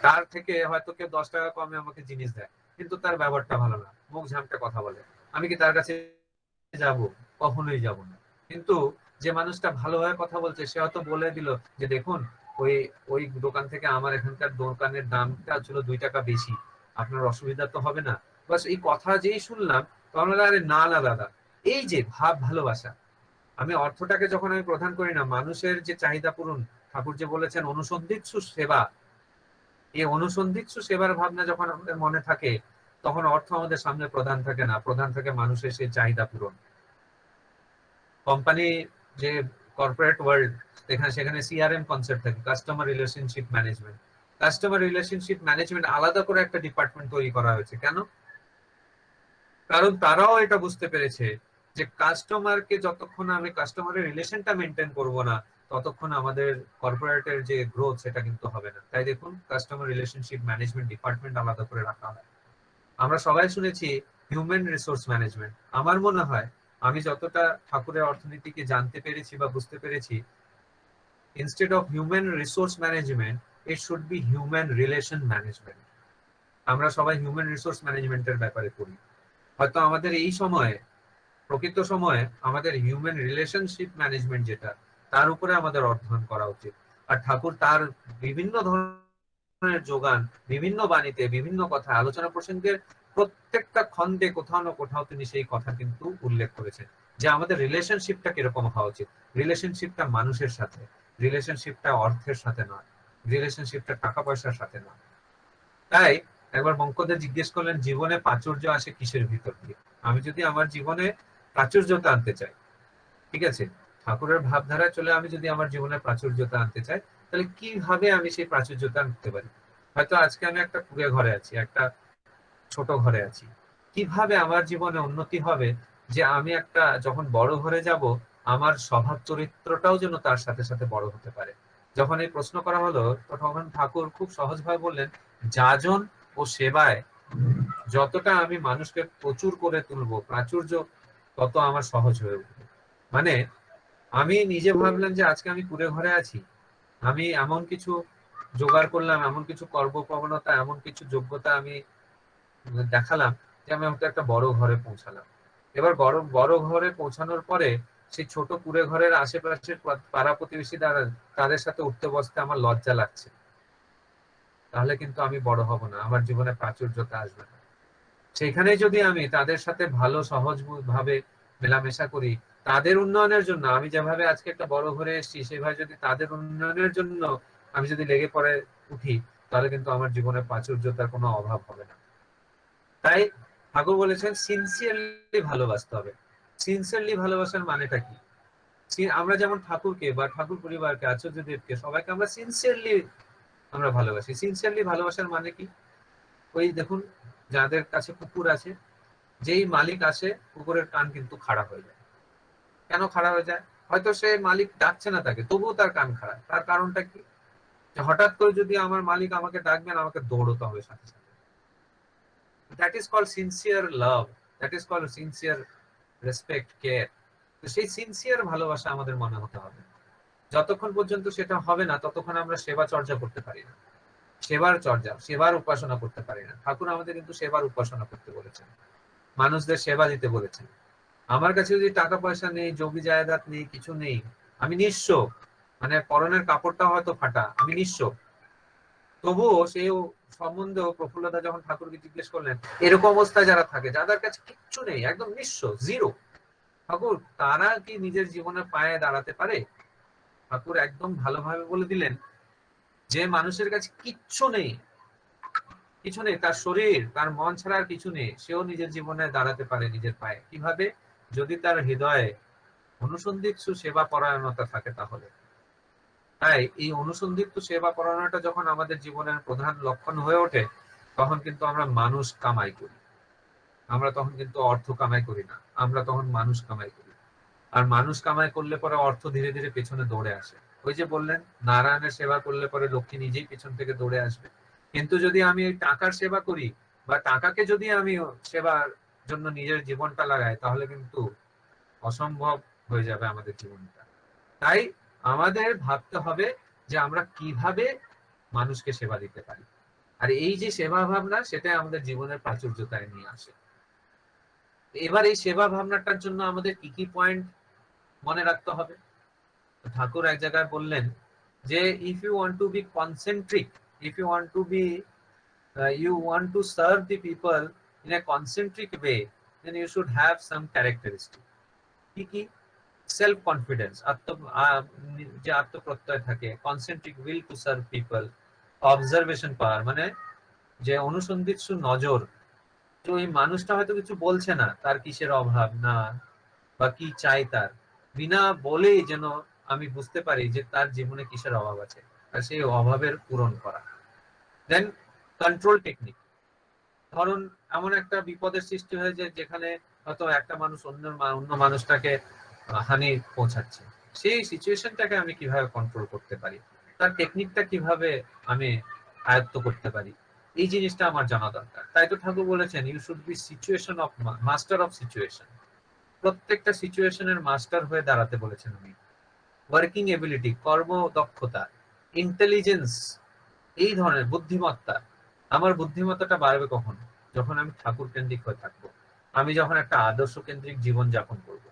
তার থেকে হয়তো কেউ 10 টাকা কমে আমাকে জিনিস দেয়, কিন্তু তার ব্যবহারটা ভালো না, মুখ ঝামটা কথা বলে, আমি কি তার কাছে যাব? কখনোই যাব না। কিন্তু যে মানুষটা ভালোভাবে কথা বলছে, সে হয়তো বলে দিল যে দেখুন, ওই ওই দোকান থেকে আমার এখানকার দোকানের দামটা ছিল 2 টাকা বেশি, আপনার অসুবিধা তো হবে না। বাস এই কথা যেই শুনলাম, তখন আরে না না দাদা, এই যে ভাব ভালোবাসা, আমি অর্থটাকে যখন আমি প্রদান করি না, মানুষের যে চাহিদা পূরণ, ঠাকুর যে বলেছেন অনুসন্ধিৎসু সেবা, এই অনুসন্ধিৎসু সেবার ভাবনা যখন আমাদের মনে থাকে, তখন অর্থ আমাদের সামনে প্রধান থাকে না, প্রধান থাকে মানুষের সেই চাহিদা পূরণ। কোম্পানি, যে কর্পোরেট ওয়ার্ল্ড, সেখানে সিআরএম কনসেপ্ট থাকে, customer relationship management. Customer relationship management আলাদা করে একটা ডিপার্টমেন্ট তৈরি করা হয়েছে। কেন? কারণ তারাও এটা বুঝতে পেরেছে যে কাস্টমারকে যতক্ষণ আমি কাস্টমারের রিলেশনটা মেনটেন করব না, ততক্ষণ আমাদের কর্পোরেটের যে গ্রোথ সেটা কিন্তু হবে না। তাই দেখুন, কাস্টমার রিলেশনশিপ ম্যানেজমেন্ট ডিপার্টমেন্ট আলাদা করে রাখা হয়। আমরা সবাই শুনেছি হিউম্যান রিসোর্স ম্যানেজমেন্ট। আমার মনে হয়, আমি যতটা ঠাকুরের অর্থনীতিকে জানতে পেরেছি বা বুঝতে পেরেছি, instead of human resource management, it should be human relation management. আমরা সবাই হিউম্যান রিসোর্স ম্যানেজমেন্টের ব্যাপারে পড়ি, হয়তো আমাদের এই সময়ে, প্রকৃত সময়ে আমাদের হিউম্যান রিলেশনশিপ ম্যানেজমেন্ট যেটা, তার উপরে আমাদের অধ্যয়ন করা উচিত। আর ঠাকুর তার বিভিন্ন ধরনের যোগান, বিভিন্ন বাণীতে, বিভিন্ন কথা, আলোচনা প্রসঙ্গের প্রত্যেকটা খণ্ডে কোথাও না কোথাও তিনি সেই কথা কিন্তু উল্লেখ করেছেন, যে আমাদের রিলেশনশিপটা কিরকম হওয়া উচিত। রিলেশনশিপটা মানুষের সাথে, রিলেশনশিপটা অর্থের সাথে নয়, রিলেশনশিপটা টাকা পয়সার সাথে নয়। তাই একবার বঙ্কদেব জিজ্ঞেস করলেন, জীবনে প্রাচুর্য আসে কিসের ভিতর দিয়ে? আমি যদি আমার জীবনে প্রাচুর্যতা আনতে চাই, ঠিক আছে, ঠাকুরের ভাবধারায় চলে আমি যদি আমার জীবনে প্রাচুর্যতা আনতে চাই, তাহলে কিভাবে আমি সেই প্রাচুর্যতা আনতে পারি? হয়তো আজকে আমি একটা কুড়ে ঘরে আছি, একটা ছোট ঘরে আছি, কিভাবে আমার জীবনে উন্নতি হবে যে আমি একটা যখন বড় ঘরে যাব আমার স্বভাব চরিত্রটাও যেন তার সাথে সাথে বড় হতে পারে। যখন এই প্রশ্ন করা হলো তখন ঠাকুর খুব সহজভাবে বললেন, যাজন ও সেবায় যতটা আমি মানুষকে প্রচুর করে তুলবো, প্রাচুর্য, তত আমার সহজ হয়ে উঠবে। মানে আমি নিজে ভাবলাম যে আজকে আমি কুড়ে ঘরে আছি, আমি এমন কিছু জোগাড় করলাম, এমন কিছু কর্মপ্রবণতা, এমন কিছু যোগ্যতা আমি দেখালাম যে আমি হয়তো একটা বড় ঘরে পৌঁছালাম। এবার বড় বড় ঘরে পৌঁছানোর পরে সেই ছোট কুড়ে ঘরের আশেপাশের পাড়া প্রতিবেশী দ্বারা তাদের সাথে উঠতে বসতে আমার লজ্জা লাগছে, তাহলে কিন্তু আমি বড় হব না, আমার জীবনে প্রাচুর্যতা আসবে না। সেখানে যদি আমি তাদের সাথে ভালো সহজ ভাবে মেলামেশা করি, তাদের উন্নয়নের জন্য, আমি যেভাবে আজকে একটা বড় ঘরে এসেছি সেভাবে যদি তাদের উন্নয়নের জন্য আমি যদি লেগে পড়ে উঠি, তাহলে কিন্তু আমার জীবনে প্রাচুর্যতার কোনো অভাব হবে না। তাই ঠাকুর বলেছেন সিনসিয়ারলি ভালোবাসতে হবে। সিনসিয়ারলি ভালোবাসার মানেটা কি? আমরা যেমন ঠাকুরকে বা ঠাকুর পরিবারকে, আচার্যদেবকে, সবাইকে আমরা সিনসিয়ারলি আমরা ভালোবাসি। সিনসিয়ারলি ভালোবাসার মানে কি? ওই দেখুন, যাদের কাছে কুকুর আছে, যেই মালিক আসে কুকুরের কান কিন্তু খাড়া হয়ে যায়। কেন খাড়া হয়ে যায়? হয়তো সে মালিক ডাকছে না তাকে, তবুও তার কান খাড়া। তার কারণটা কি? যে হঠাৎ করে যদি আমার মালিক আমাকে ডাকবেন, আমাকে দৌড়তে হবে সাথে সাথে। That is called sincere love, that is called sincere respect, care. তো সেই সিনসিয়ার ভালোবাসা আমাদের মনে হতে হবে। যতক্ষণ পর্যন্ত সেটা হবে না, ততক্ষণ আমরা সেবা চর্চা করতে পারি না। সেবার চর্চা, সেবার উপাসনা করতে পারি না। ঠাকুর আমাদের কিন্তু সেবার উপাসনা করতে বলেছেন, মানুষদের সেবা দিতে বলেছেন। আমার কাছে যদি টাকা পয়সা নেই, জমি জায়দাদ নেই, কিছু নেই, আমি নিঃস্ব, মানে পরনের কাপড়টা হয়তো ফাটা, আমি নিঃস্ব, তবুও সেই সম্বন্ধেও প্রফুল্লতা যখন ঠাকুরকে জিজ্ঞেস করলেন, এরকম অবস্থায় যারা থাকে, যাদের কাছে কিচ্ছু নেই, একদম নিঃস্ব, জিরো, ঠাকুর তারা কি নিজের জীবনে পায়ে দাঁড়াতে পারে? ঠাকুর একদম ভালোভাবে বলে দিলেন, যে মানুষের কাছে কিচ্ছু নেই, কিছু নেই, তার শরীর তার মন ছাড়া আর কিছু নেই, সেও নিজের জীবনে দাঁড়াতে পারে নিজের পায়ে। কিভাবে? যদি তার হৃদয়ে অনুসন্ধিৎসু সেবা পরায়ণতা থাকে তাহলে। তাই এই অনুসন্ধিৎসু সেবা পরায়ণতা যখন আমাদের জীবনের প্রধান লক্ষণ হয়ে ওঠে, তখন কিন্তু আমরা মানুষ কামাই করি। আমরা তখন কিন্তু অর্থ কামাই করি না, আমরা তখন মানুষ কামাই করি। আর মানুষ কামাই করলে পরে অর্থ ধীরে ধীরে পেছনে দৌড়ে আসে। ওই যে বললেন, নারায়ণের সেবা করলে পরে লক্ষ্মী নিজেই পেছন থেকে দৌড়ে আসবে। কিন্তু যদি আমি এই টাকার সেবা করি, বা টাকাকে যদি আমি সেবার জন্য নিজের জীবনটা লাগাই, তাহলে কিন্তু অসম্ভব হয়ে যাবে আমাদের জীবনটা। তাই আমাদের ভাবতে হবে যে আমরা কিভাবে মানুষকে সেবা দিতে পারি। আর এই যে সেবা ভাবনা, সেটাই আমাদের জীবনের প্রাচুর্যতায় নিয়ে আসে। এবার এই সেবা ভাবনাটার জন্য আমাদের কি কি পয়েন্ট মনে রাখতে হবে? ঠাকুর এক জায়গায় বললেন যে if you want to be concentric, if you want to be you want to serve the people in a concentric way, then you should have some characteristic. কি কি? সেলফ কনফিডেন্স, যে আত্মপ্রত্যয় থাকে, concentric will to serve people, observation power, মানে যে অনুসন্ধিৎসু নজর, তো এই মানুষটা হয়তো কিছু বলছে না, তার কিসের অভাব না বা কি চাই, তার বিনা বলেই যেন আমি বুঝতে পারি যে তার জীবনে কিসের অভাব আছে, আর সেই অভাবের পূরণ করা। দেন কন্ট্রোল টেকনিক, ধরুন এমন একটা বিপদের সৃষ্টি হয়েছে যেখানে হয়তো একটা মানুষ অন্য মানুষটাকে হানি পৌঁছাচ্ছে, সেই সিচুয়েশনটাকে আমি কিভাবে কন্ট্রোল করতে পারি, তার টেকনিকটা কিভাবে আমি আয়ত্ত করতে পারি, এই জিনিসটা আমার জানা দরকার। তাই তো ঠাকুর বলেছেন you should be situation of master of situation, প্রত্যেকটা সিচুয়েশনের মাস্টার হয়ে দাঁড়াতে বলেছেন উনি। ওয়ার্কিং এবিলিটি, কর্ম দক্ষতা, ইন্টেলিজেন্স, এই ধরনের বুদ্ধিমত্তা। আমার বুদ্ধিমত্তাটা বাড়বে কখন? যখন আমি ঠাকুর কেন্দ্রিক হয়ে থাকবো, আমি যখন একটা আদর্শ কেন্দ্রিক জীবন যাপন করব,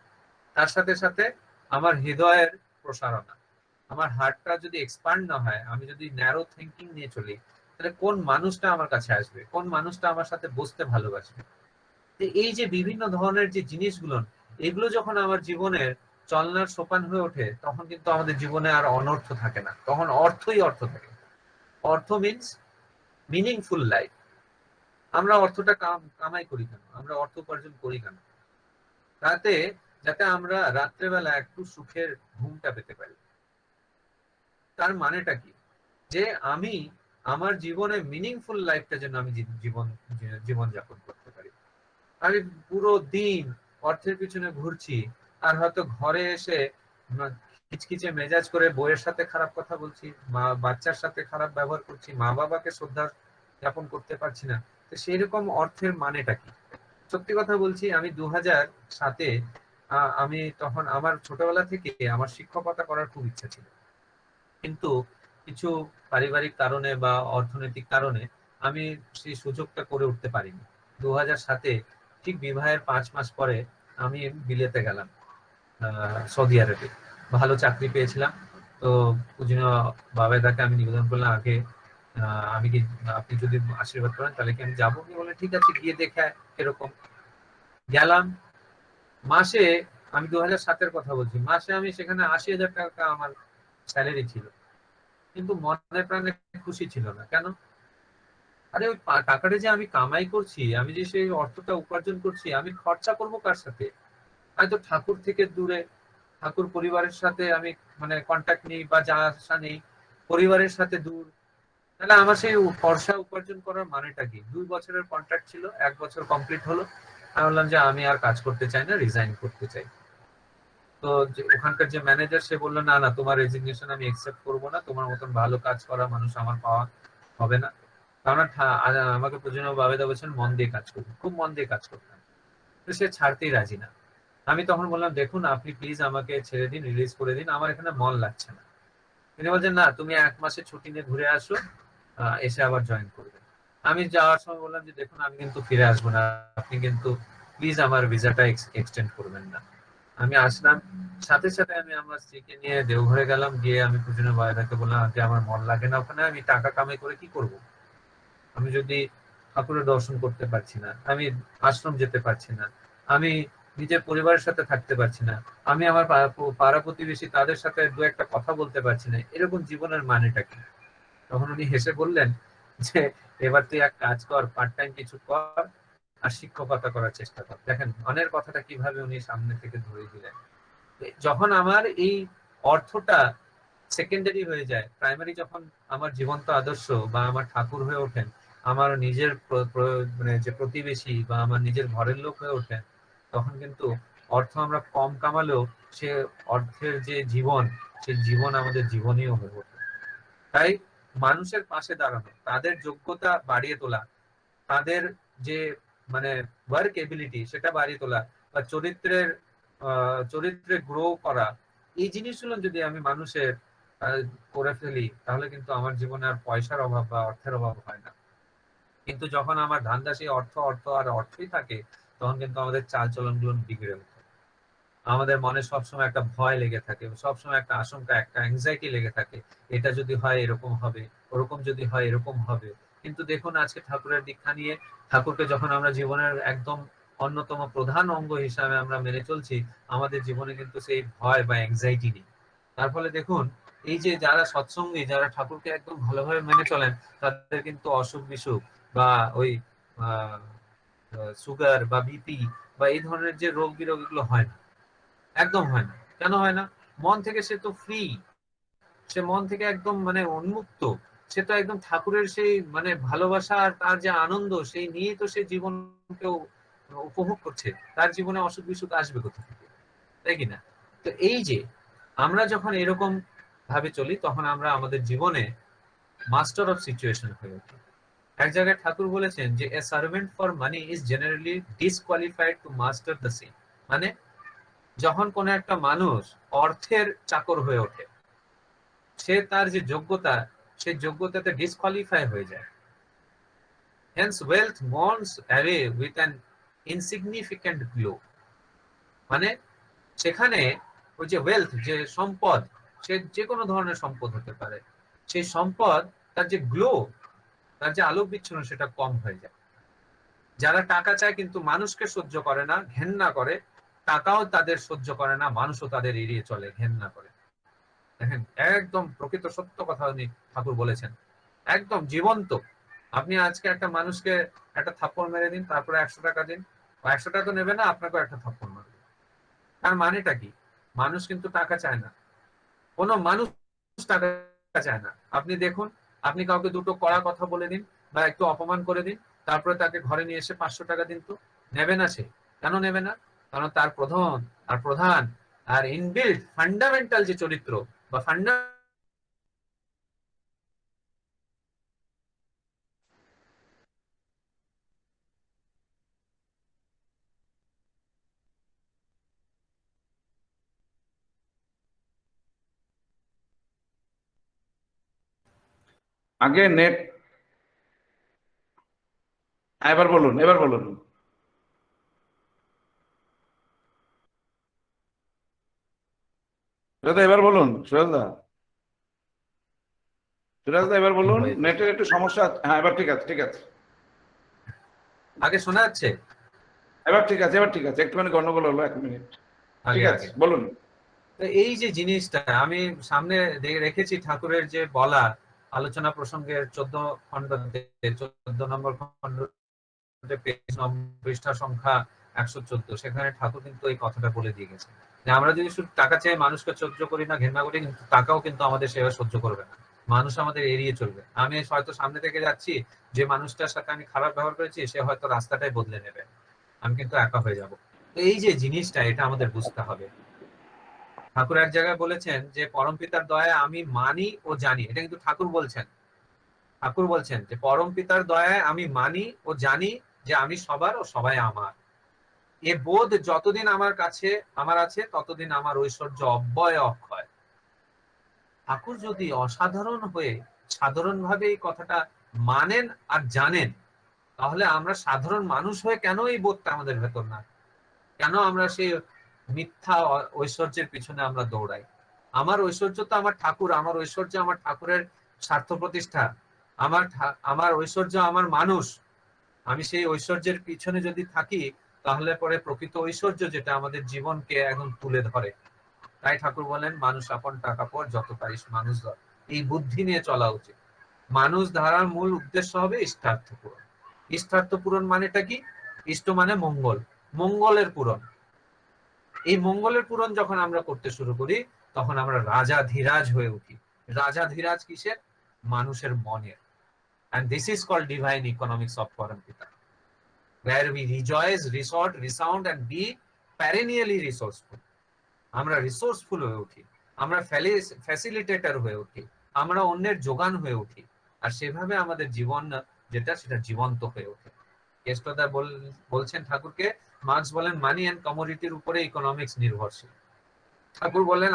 তার সাথে সাথে আমার হৃদয়ের প্রসারণা, আমার হার্টটা যদি এক্সপান্ড না হয়, আমি যদি ন্যারো থিঙ্কিং নিয়ে চলি, তাহলে কোন মানুষটা আমার কাছে আসবে, কোন মানুষটা আমার সাথে বসতে ভালোবাসবে। এই যে বিভিন্ন ধরনের যে জিনিসগুলো, এগুলো যখন আমার জীবনের চলনার সোপান হয়ে ওঠে, তখন কিন্তু আমাদের জীবনে আর অনর্থ থাকে না, তখন অর্থই অর্থ থাকে। অর্থ মিনস মিনিংফুল লাইফ। আমরা অর্থটা কামাই করি কেন, আমরা অর্থ উপার্জন করি কেন? তাতে যাতে আমরা রাত্রেবেলা একটু সুখের ঘুমটা পেতে পারি। তার মানেটা কি? যে আমি আমার জীবনে মিনিংফুল লাইফটা যেন আমি জীবন জীবন যাপন করতে পারি। আমি পুরো দিন অর্থের পিছনে ঘুরছি, আর হয়তো ঘরে এসে খিচখিচে মেজাজ করে বউয়ের সাথে খারাপ কথা বলছি, বাচ্চার সাথে খারাপ ব্যবহার করছি, মা বাবাকে শ্রদ্ধা জ্ঞাপন করতে পারছি না, তো সেই রকম অর্থের মানেটা কি? সত্যি কথা বলছি, আমি 2007-এ আমি তখন আমার ছোটবেলা থেকে আমার শিক্ষকতা করার খুব ইচ্ছা ছিল, কিন্তু কিছু পারিবারিক কারণে বা অর্থনৈতিক কারণে আমি সেই সুযোগটা করে উঠতে পারিনি। 2007-এ ঠিক বিবাহের 5 মাস পরে আমি বিলেতে গেলাম, সৌদি আরবে। ভালো চাকরি পেয়েছিলাম। তো পূজনীয় বাবাইদাকে আমি নিবেদন করলাম, আগে আমি কি, আপনি যদি আশীর্বাদ করেন তাহলে কি আমি যাবো? উনি বললেন ঠিক আছে, গিয়ে দেখে আয় এরকম। গেলাম। মাসে, আমি 2007-এর কথা বলছি, মাসে আমি সেখানে 80,000 টাকা আমার স্যালারি ছিল, কিন্তু মনে প্রাণে খুশি ছিল না। কেন? আরে ওই টাকাটা যে আমি কামাই করছি, আমি যে সেই অর্থটা উপার্জন করছি, আমি খরচা করব কার সাথে? হয়তো ঠাকুর থেকে দূরে, ঠাকুর পরিবারের সাথে আমি মানে কন্ট্যাক্ট নেই বা যাওয়া আসা নেই, পরিবারের সাথে দূর। তাহলে আমার সেই খরচা উপার্জন করার মানেটা কি? 2 বছরের কন্ট্রাক্ট ছিল, 1 বছর কমপ্লিট হলো। আমি বললাম যে আমি আর কাজ করতে চাই না, রিজাইন করতে চাই। তো ওখানকার যে ম্যানেজার, সে বললো না না, তোমার রেজিগনেশন আমি একসেপ্ট করবো না, তোমার মতন ভালো কাজ করা মানুষ আমার পাওয়া হবে না। কারণ আমাকে প্রয়োজনীয় বাবেদা বলছেন মন দিয়ে কাজ করবে, খুব মন দিয়ে কাজ করতাম, তো সে ছাড়তেই রাজি না। আমি তখন বললাম দেখুন, আপনি প্লিজ আমাকে ছেড়ে দিন, রিলিজ করে দিন, আমার এখানে মন লাগছে না। তিনি বলছেন না, তুমি 1 মাসের ছুটি নিয়ে ঘুরে আসো, এসে আবার জয়েন করবে। আমি যাওয়ার সময় বললাম যে দেখুন, আমি কিন্তু ফিরে আসবো না, আপনি কিন্তু প্লিজ আমার ভিসাটা এক্সটেন্ড করবেন না। আমি আসলাম, সাথে সাথে আমি আমার স্ত্রীকে নিয়ে দেওঘরে গেলাম, গিয়ে আমি পূজনীয় বায়দাকে বললাম যে আমার মন লাগে না ওখানে, আমি টাকা কামাই করে কি করব? আমি যদি ঠাকুরের দর্শন করতে পারছি না, আমি আশ্রম যেতে পারছি না, আমি নিজের পরিবারের সাথে থাকতে পারছি না, আমি আমার পাড়া প্রতিবেশী তাদের সাথে দু একটা কথা বলতে পারছি না, এরকম জীবনের মানেটা কি? তখন উনি হেসে বললেন যে এবার তুই এক কাজ কর, পার্ট টাইম কিছু কর, আর শিক্ষকতা করার চেষ্টা কর। দেখেন মনের কথাটা কিভাবে উনি সামনে থেকে ধরে দিলেন। যখন আমার এই অর্থটা সেকেন্ডারি হয়ে যায়, প্রাইমারি যখন আমার জীবন্ত আদর্শ বা আমার ঠাকুর হয়ে ওঠেন, আমার নিজের মানে যে প্রতিবেশী বা আমার নিজের ঘরের লোক হয়ে ওঠেন, তখন কিন্তু অর্থ আমরা কম কামালেও সে অর্থের যে জীবন, সেই জীবন আমাদের জীবনীয় হয়ে ওঠে। তাই মানুষের পাশে দাঁড়ানো, তাদের যোগ্যতা বাড়িয়ে তোলা, তাদের যে মানে ওয়ার্ক এবিলিটি সেটা বাড়িয়ে তোলা, বা চরিত্রে গ্রো করা, এই জিনিসগুলো যদি আমি মানুষের করে ফেলি, তাহলে কিন্তু আমার জীবনে আর পয়সার অভাব বা অর্থের অভাব হয় না। কিন্তু যখন আমার ধান্দা সেই অর্থ অর্থ আর অর্থই থাকে, তখন কিন্তু আমাদের চাল চলন গুলো বিগড়ে ওঠে। আমাদের মনে সবসময় একটা ভয় লেগে থাকে, সবসময় একটা আশঙ্কা, একটা অ্যাংজাইটি লেগে থাকে, এটা যদি হয় এরকম হবে, ওরকম যদি হয় এরকম হবে। কিন্তু দেখুন, আজকে ঠাকুরের দীক্ষা নিয়ে ঠাকুরকে যখন আমরা জীবনের একদম অন্যতম প্রধান অঙ্গ হিসাবে আমরা মেনে চলছি, আমাদের জীবনে কিন্তু সেই ভয় বা অ্যাংজাইটি নেই। তার ফলে দেখুন, এই যে যারা সৎসঙ্গী, যারা ঠাকুরকে একদম ভালোভাবে মেনে চলেন, তাদের কিন্তু অসুখ বিসুখ বা ওই সুগার বা বিপি বা এই ধরনের যে রোগ বিরোগ, এগুলো হয় না, একদম হয় না। কেন হয় না? মন থেকে সে তো ফ্রি, সে মন থেকে একদম মানে উন্মুক্ত, সে তো একদম ঠাকুরের সেই মানে ভালোবাসা আর তার যে আনন্দ, সেই নিয়ে তো সে জীবনকে উপভোগ করছে। তার জীবনে অসুখ বিসুখ আসবে কোথা থেকে? তাই কিনা? তো এই যে আমরা যখন এরকম ভাবে চলি, তখন আমরা আমাদের জীবনে মাস্টার অফ সিচুয়েশন হয়ে উঠি। এক জায়গায় ঠাকুর বলেছেন যে এ servant for money is generally disqualified two master the sea. মানে যখন কোনো একটা মানুষ অর্থের চাকর হয়ে ওঠে, সে তার যে যোগ্যতা, সেই যোগ্যতাতে ডিসকোয়ালিফাই হয়ে যায়। Hence wealth mourns away with an insignificant glow. মানে সেখানে ওই যে ওয়েলথ, যে সম্পদ, সে যে কোনো ধরনের সম্পদ হতে পারে, সেই সম্পদ, তার যে গ্লো, তার যে আলোক বিচ্ছন্ন, সেটা কম হয়ে যায়। যারা টাকা চায় কিন্তু মানুষকে সহ্য করে না, ঘেন্না করে, টাকাও তাদের সহ্য করে না, মানুষও তাদের এড়িয়ে চলে, ঘেন্না করে। দেখেন, একদম প্রকৃত সত্য কথা উনি ঠাকুর বলেছেন, একদম জীবন্ত। আপনি আজকে একটা মানুষকে একটা থাপ্পড় মেরে দিন, তারপরে 100 টাকা দিন, 100 টাকা তো নেবে না, আপনাকেও একটা থাপ্পড় মারবে। তার মানেটা কি? মানুষ কিন্তু টাকা চায় না, কোনো মানুষ টাকা চায় না। আপনি দেখুন, আপনি কাউকে দুটো কড়া কথা বলে দিন বা একটু অপমান করে দিন, তারপরে তাকে ঘরে নিয়ে এসে 500 টাকা দিন, তো নেবে না সে। কেন নেবে না? কারণ তার প্রধান আর ইনবিল্ট ফান্ডামেন্টাল যে চরিত্র বা আগে নেট, এবার বলুন, এবার বলুন। সুরেশ দা এবার বলুন, সুরেশ দা এবার বলুন, হয়ে যায়। নেটের একটু সমস্যা হ্যাঁ এবার ঠিক আছে, ঠিক আছে, আগে শোনা যাচ্ছে? এবার ঠিক আছে, এবার ঠিক আছে, একটুখানি গন্ডগোল হলো, 1 মিনিট। ঠিক আগে আছে, আগে বলুন। তো এই যে জিনিসটা আমি সামনে রেখেছি ঠাকুরের যে বলা আলোচনা প্রসঙ্গের 14 খণ্ডতে, 14 নম্বর খণ্ড, পৃষ্ঠা সংখ্যা 114, সেখানে ঠাকুর কিন্তু এই কথাটা বলে দিয়ে গেছে যে আমরা যদি শুধু টাকা চাই, মানুষকে সহ্য করি না, ঘৃণা করি, কিন্তু টাকাও কিন্তু আমাদের সেভাবে সহ্য করবে না, মানুষ আমাদের এড়িয়ে চলবে। আমি হয়তো সামনে থেকে যাচ্ছি, যে মানুষটার সাথে আমি খারাপ ব্যবহার করেছি সে হয়তো রাস্তাটাই বদলে নেবে, আমি কিন্তু একা হয়ে যাব। তো এই যে জিনিসটা, এটা আমাদের বুঝতে হবে। ঠাকুর এক জায়গায় বলেছেন যে পরমপিতার দয়ায় আমি মানি ও জানি, এটা কিন্তু ঠাকুর বলছেন। ঠাকুর বলছেন যে পরমপিতার দয়ায় আমি মানি ও জানি যে আমি সবার ও সবাই আমার। এ বোধ যতদিন আমার কাছে আমার আছে, ততদিন আমার ঐশ্বর্য অব্যয় অক্ষয়। ঠাকুর যদি অসাধারণ হয়ে সাধারণ ভাবে এই কথাটা মানেন আর জানেন, তাহলে আমরা সাধারণ মানুষ হয়ে কেন এই বোধটা আমাদের ভেতর না? কেন আমরা সেই মিথ্যা ঐশ্বর্যের পিছনে আমরা দৌড়াই? আমার ঐশ্বর্য তো আমার ঠাকুর, আমার ঐশ্বর্য আমার ঠাকুরের স্বার্থ প্রতিষ্ঠা, আমার ঐশ্বর্য আমার মানুষ। আমি সেই ঐশ্বর্যের পিছনে যদি থাকি, তাহলে পরে প্রকৃত ঐশ্বর্য যেটা আমাদের জীবনকে এখন তুলে ধরে। তাই ঠাকুর বলেন মানুষ আপন টাকা পর, যত পারিস মানুষ ধর। এই বুদ্ধি নিয়ে চলা উচিত। মানুষ ধারার মূল উদ্দেশ্য হবে ইষ্টার্থ পূরণ। ইষ্টার্থ পূরণ মানেটা কি? ইষ্ট মানে মঙ্গল, মঙ্গলের পূরণ। এই মঙ্গলের পূরণ যখন আমরা করতে শুরু করি, তখন আমরা রাজা ধীরাজ হয়ে উঠি। রাজা ধীরাজ কিসের? মানুষের মনের। And this is called divine economics of Parampita, where we rejoice, resort, resound and be perennially resourceful. আমরা রিসোর্সফুল হয়ে উঠি, আমরা ফ্যাসিলিটেটর হয়ে উঠি, আমরা অন্যের যোগান হয়ে উঠি, আর সেভাবে আমাদের জীবন যেটা, সেটা জীবন্ত হয়ে ওঠে। কেষ্টদা বলছেন ঠাকুরকে, মার্কস বলেন মানি এন্ড কমোডিটির উপরে ইকোনমিক্স নির্ভরশীল। ঠাকুর বলেন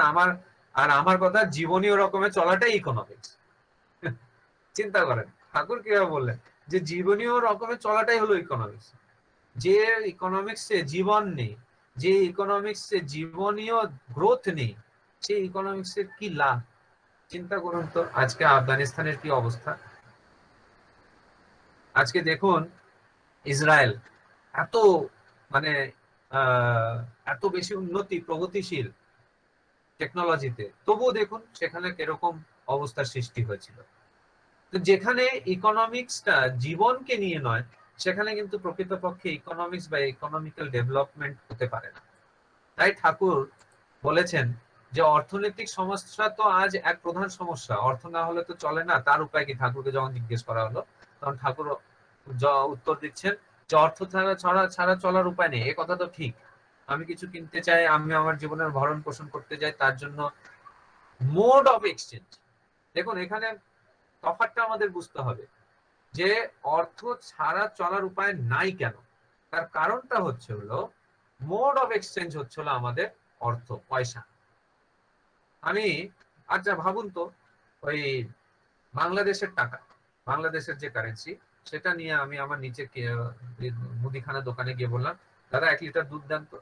আমার কথা, জীবনীয় রকমে চলাটাই ইকোনমিক্স। চিন্তা করেন ঠাকুর কিভাবে বললেন যে জীবনীয় রকমে চলাটাই হলো ইকোনমিক্স। যে ইকোনমিক্সে জীবন নেই, যে ইকোনমিক্সে জীবনীয় গ্রোথ নেই, সেই ইকোনমিক্সের কি লাভ? চিন্তা করুন তো আজকে আফগানিস্তানের কি অবস্থা। আজকে দেখুন ইসরায়েল এত মানে এত বেশি উন্নতি প্রগতিশীল টেকনোলজিতে, তবুও দেখুন সেখানে কিরকম অবস্থার সৃষ্টি হয়েছিল। তো যেখানে ইকোনমিক্সটা জীবনকে নিয়ে নয়, সেখানে কিন্তু প্রকৃতপক্ষে ইকোনমিক্স বা ইকোনমিক্যাল ডেভেলপমেন্ট হতে পারে না। তাই ঠাকুর বলেছেন যে অর্থনৈতিক সমস্যা তো আজ এক প্রধান সমস্যা, অর্থ না হলে তো চলে না, তার উপায় কি? ঠাকুরকে যখন জিজ্ঞেস করা হলো, তখন ঠাকুর উত্তর দিচ্ছেন যে অর্থ ছাড়া ছাড়া ছাড়া চলার উপায় নেই। এ কথা তো ঠিক। আমি কিছু কিনতে চাই, আমি আমার জীবনের ভরণ পোষণ করতে চাই, তার জন্য মোড অফ এক্সচেঞ্জ। দেখুন এখানে তফাৎটা আমাদের বুঝতে হবে যে অর্থ ছাড়া চলার উপায় নাই কেন। তার কারণটা হচ্ছে হলো মোড অফ এক্সচেঞ্জ হচ্ছে হলো আমাদের অর্থ, পয়সা। আমি আচ্ছা ভাবুন তো, ওই বাংলাদেশের টাকা, বাংলাদেশের যে কারেন্সি, সেটা নিয়ে আমি আমার নিচে মুদিখানা দোকানে গিয়ে বললাম, দাদা 1 লিটার দুধ দেন তো।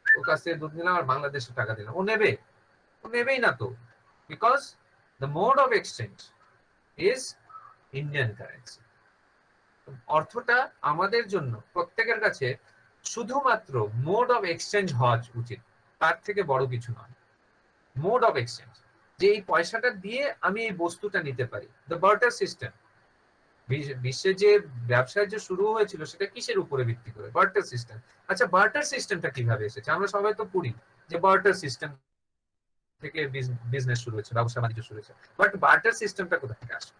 ওর কাছ থেকে দুধ নিলাম আর বাংলাদেশের টাকা দিলাম, ও নেবে? ও নেবেই না তো, because the mode of exchange is Indian currency. অর্থটা আমাদের জন্য প্রত্যেকের কাছে শুধুমাত্র মোড অফ এক্সচেঞ্জ হওয়া উচিত, তার থেকে বড় কিছু নয়। মোড অফ এক্সচেঞ্জ, যে এই পয়সাটা দিয়ে আমি এই বস্তুটা নিতে পারি। দ্য বার্টার সিস্টেম, বিশ্বে যে ব্যবসায় যে শুরু হয়েছিল সেটা কিসের উপরে ভিত্তি করে? Barter system. আচ্ছা বার্টার সিস্টেমটা কিভাবে এসেছে? আমরা সবাই তো পড়ি যে বার্টার সিস্টেম থেকে বিজনেস শুরু হয়েছে, ব্যবসা বাণিজ্য শুরু হয়েছে, বাট বার্টার সিস্টেমটা কোথা থেকে আসে?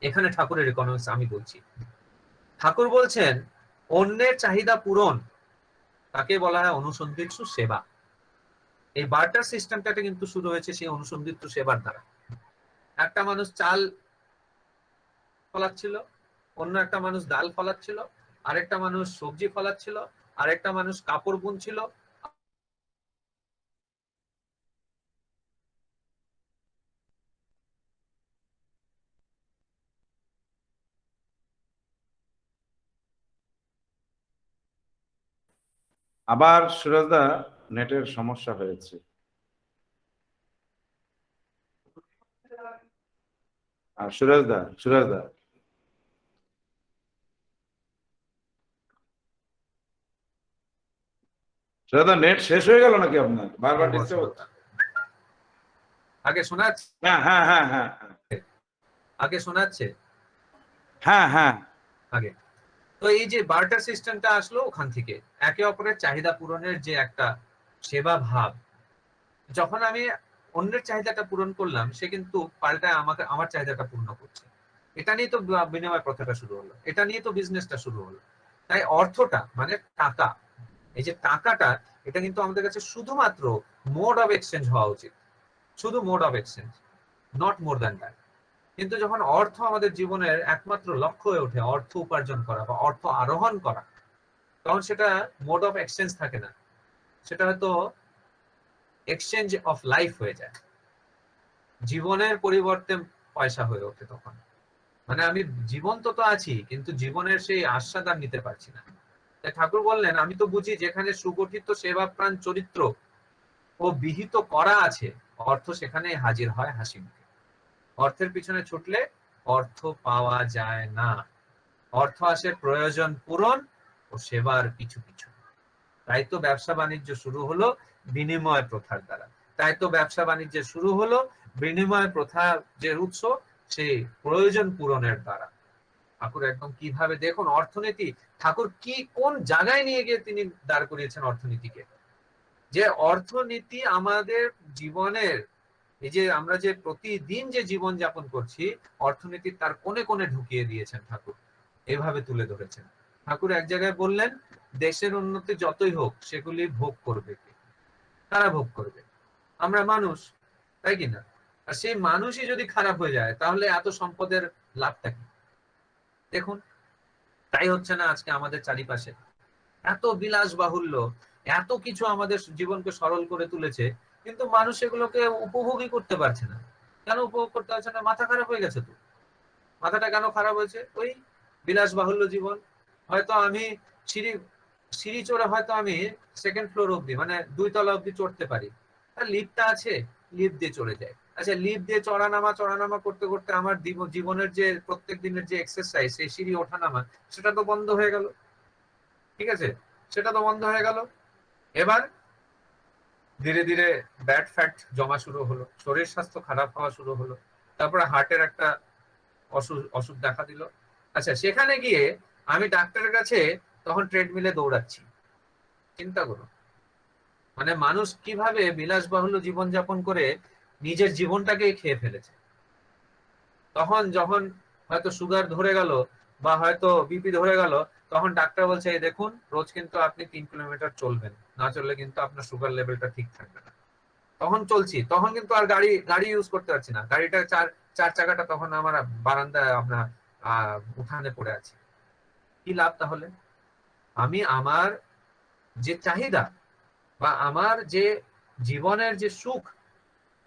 এখানে ঠাকুরের ইকোনমিক্স আমি বলছি। ঠাকুর বলছেন অন্যের চাহিদা পূরণ, তাকে বলা হয় অনুসন্ধিৎসু সেবা। এই বার্টার সিস্টেমটা কিন্তু শুরু হয়েছে সেই অনুসন্ধিৎসু সেবার দ্বারা। একটা মানুষ চাল ফলাচ্ছিল, অন্য একটা মানুষ ডাল ফলাচ্ছিল, আরেকটা মানুষ সবজি ফলাচ্ছিল, আরেকটা মানুষ কাপড় বুনছিল। আবার সুরজদা নেটের সমস্যা হয়েছে। আর সুরজদা সুরজদা নেট শেষ হয়ে গেল নাকি আপনার? বারবার ডিস্টার্ব হচ্ছে। আগে শোনাচ্ছে? হ্যাঁ হ্যাঁ হ্যাঁ হ্যাঁ আগে শোনাচ্ছে? হ্যাঁ হ্যাঁ। আগে তো এই যে বার্টার সিস্টেমটা আসলো ওখান থেকে, একে অপরের চাহিদা পূরণের যে একটা সেবা ভাব। যখন আমি অন্যের চাহিদাটা পূরণ করলাম, সে কিন্তু পাল্টায় আমাকে আমার চাহিদাটা পূর্ণ করছে। এটা নিয়ে তো বিনিময় প্রথাটা শুরু হলো, এটা নিয়ে তো বিজনেসটা শুরু হলো। তাই অর্থটা মানে টাকা, এই যে টাকাটা, এটা কিন্তু আমাদের কাছে শুধুমাত্র মোড অফ এক্সচেঞ্জ হওয়া উচিত, শুধু mode of exchange, not more than that. কিন্তু যখন অর্থ আমাদের জীবনের একমাত্র লক্ষ্য হয়ে ওঠে, অর্থ উপার্জন করা বা অর্থ আরোহণ করা, তখন সেটা মোড অফ এক্সচেঞ্জ থাকে না, সেটা হয়তো এক্সচেঞ্জ অফ লাইফ হয়ে যায়। জীবনের পরিবর্তে পয়সা হয়ে ওঠে তখন। মানে আমি জীবন তো আছি, কিন্তু জীবনের সেই আস্বাদ আর নিতে পারছি না। তাই ঠাকুর বললেন, আমি তো বুঝি যেখানে সুগঠিত সেবাপ্রাণ চরিত্র ও বিহিত করা আছে, অর্থ সেখানে হাজির হয় হাসি মুখে। অর্থের পিছনে ছুটলে অর্থ পাওয়া যায় না, অর্থ আসে প্রয়োজন পূরণ ও সেবার পিছু পিছু। তাই তো ব্যবসা বাণিজ্য শুরু হলো বিনিময় প্রথার দ্বারা, তাই তো ব্যবসা বাণিজ্য শুরু হলো বিনিময় প্রথার যে উৎস সেই প্রয়োজন পূরণের দ্বারা। ঠাকুর একদম কিভাবে দেখুন অর্থনীতি, ঠাকুর কি কোন জায়গায় নিয়ে গিয়ে তিনি দাঁড় করিয়েছেন অর্থনীতিকে, যে অর্থনীতি আমাদের জীবনের, এই যে আমরা যে প্রতিদিন যে জীবন যাপন করছি, অর্থনীতি তার কোণে কোণে ঢুকিয়ে দিয়েছেন ঠাকুর, এভাবে তুলে ধরেছেন। ঠাকুর এক জায়গায় বললেন, দেশের উন্নতি যতই হোক সেগুলি ভোগ করবে কে? কারা ভোগ করবে? আমরা মানুষ, তাই কিনা? আর সেই মানুষই যদি খারাপ হয়ে যায়, তাহলে এত সম্পদের লাভটা কি? দেখুন, তাই হচ্ছে না আজকে আমাদের চারিপাশে। এত বিলাস বাহুল্য, এত কিছু আমাদের জীবনকে সরল করে তুলেছে, কিন্তু মানুষ এগুলোকে উপভোগই করতে পারছে না। কেন উপভোগ করতে পারছে না? মাথা খারাপ হয়ে গেছে তো। মাথাটা কেন খারাপ হয়েছে? ওই বিলাস বাহুল্য জীবন। হয়তো আমি সিঁড়ি সিঁড়ি চড়ে হয়তো আমি সেকেন্ড ফ্লোর অব্দি, মানে 2 তলা অব্দি চড়তে পারি, আর লিফটটা আছে, লিফট দিয়ে চলে যায়। আচ্ছা, লিফট দিয়ে চড়া নামা করতে করতে আমার জীবনের যে প্রত্যেক দিনের যে এক্সারসাইজ, সেই সিঁড়ি ওঠা নামা, সেটা তো বন্ধ হয়ে গেল। ঠিক আছে, সেটা তো বন্ধ হয়ে গেল। এবার ধীরে ধীরে ব্যাড ফ্যাট জমা শুরু হলো, শরীর স্বাস্থ্য খারাপ হওয়া শুরু হলো, তারপরে হার্টের একটা অসুখ দেখা দিল। আচ্ছা, সেখানে গিয়ে আমি ডাক্তারের কাছে তখন ট্রেডমিলে দৌড়াচ্ছি। চিন্তা করো, মানে মানুষ কিভাবে বিলাসবহুল জীবনযাপন করে নিজের জীবনটাকে খেয়ে ফেলেছে। তখন যখন হয়তো সুগার ধরে গেল বা হয়তো বিপি ধরে গেল, তখন ডাক্তার বলছে, এই দেখুন, রোজ কিন্তু আপনি 3 কিলোমিটার চলবেন, না চললে কিন্তু আপনার সুগার লেভেলটা ঠিক থাকবে না। তখন চলছি, তখন কিন্তু আর গাড়ি গাড়ি ইউজ করতে পারছি না, গাড়িটা চার চার চাকাটা তখন আমার বারান্দায় আপনার উঠানে পড়ে আছে। কি লাভ তাহলে? আমি আমার যে চাহিদা বা আমার যে জীবনের যে সুখ,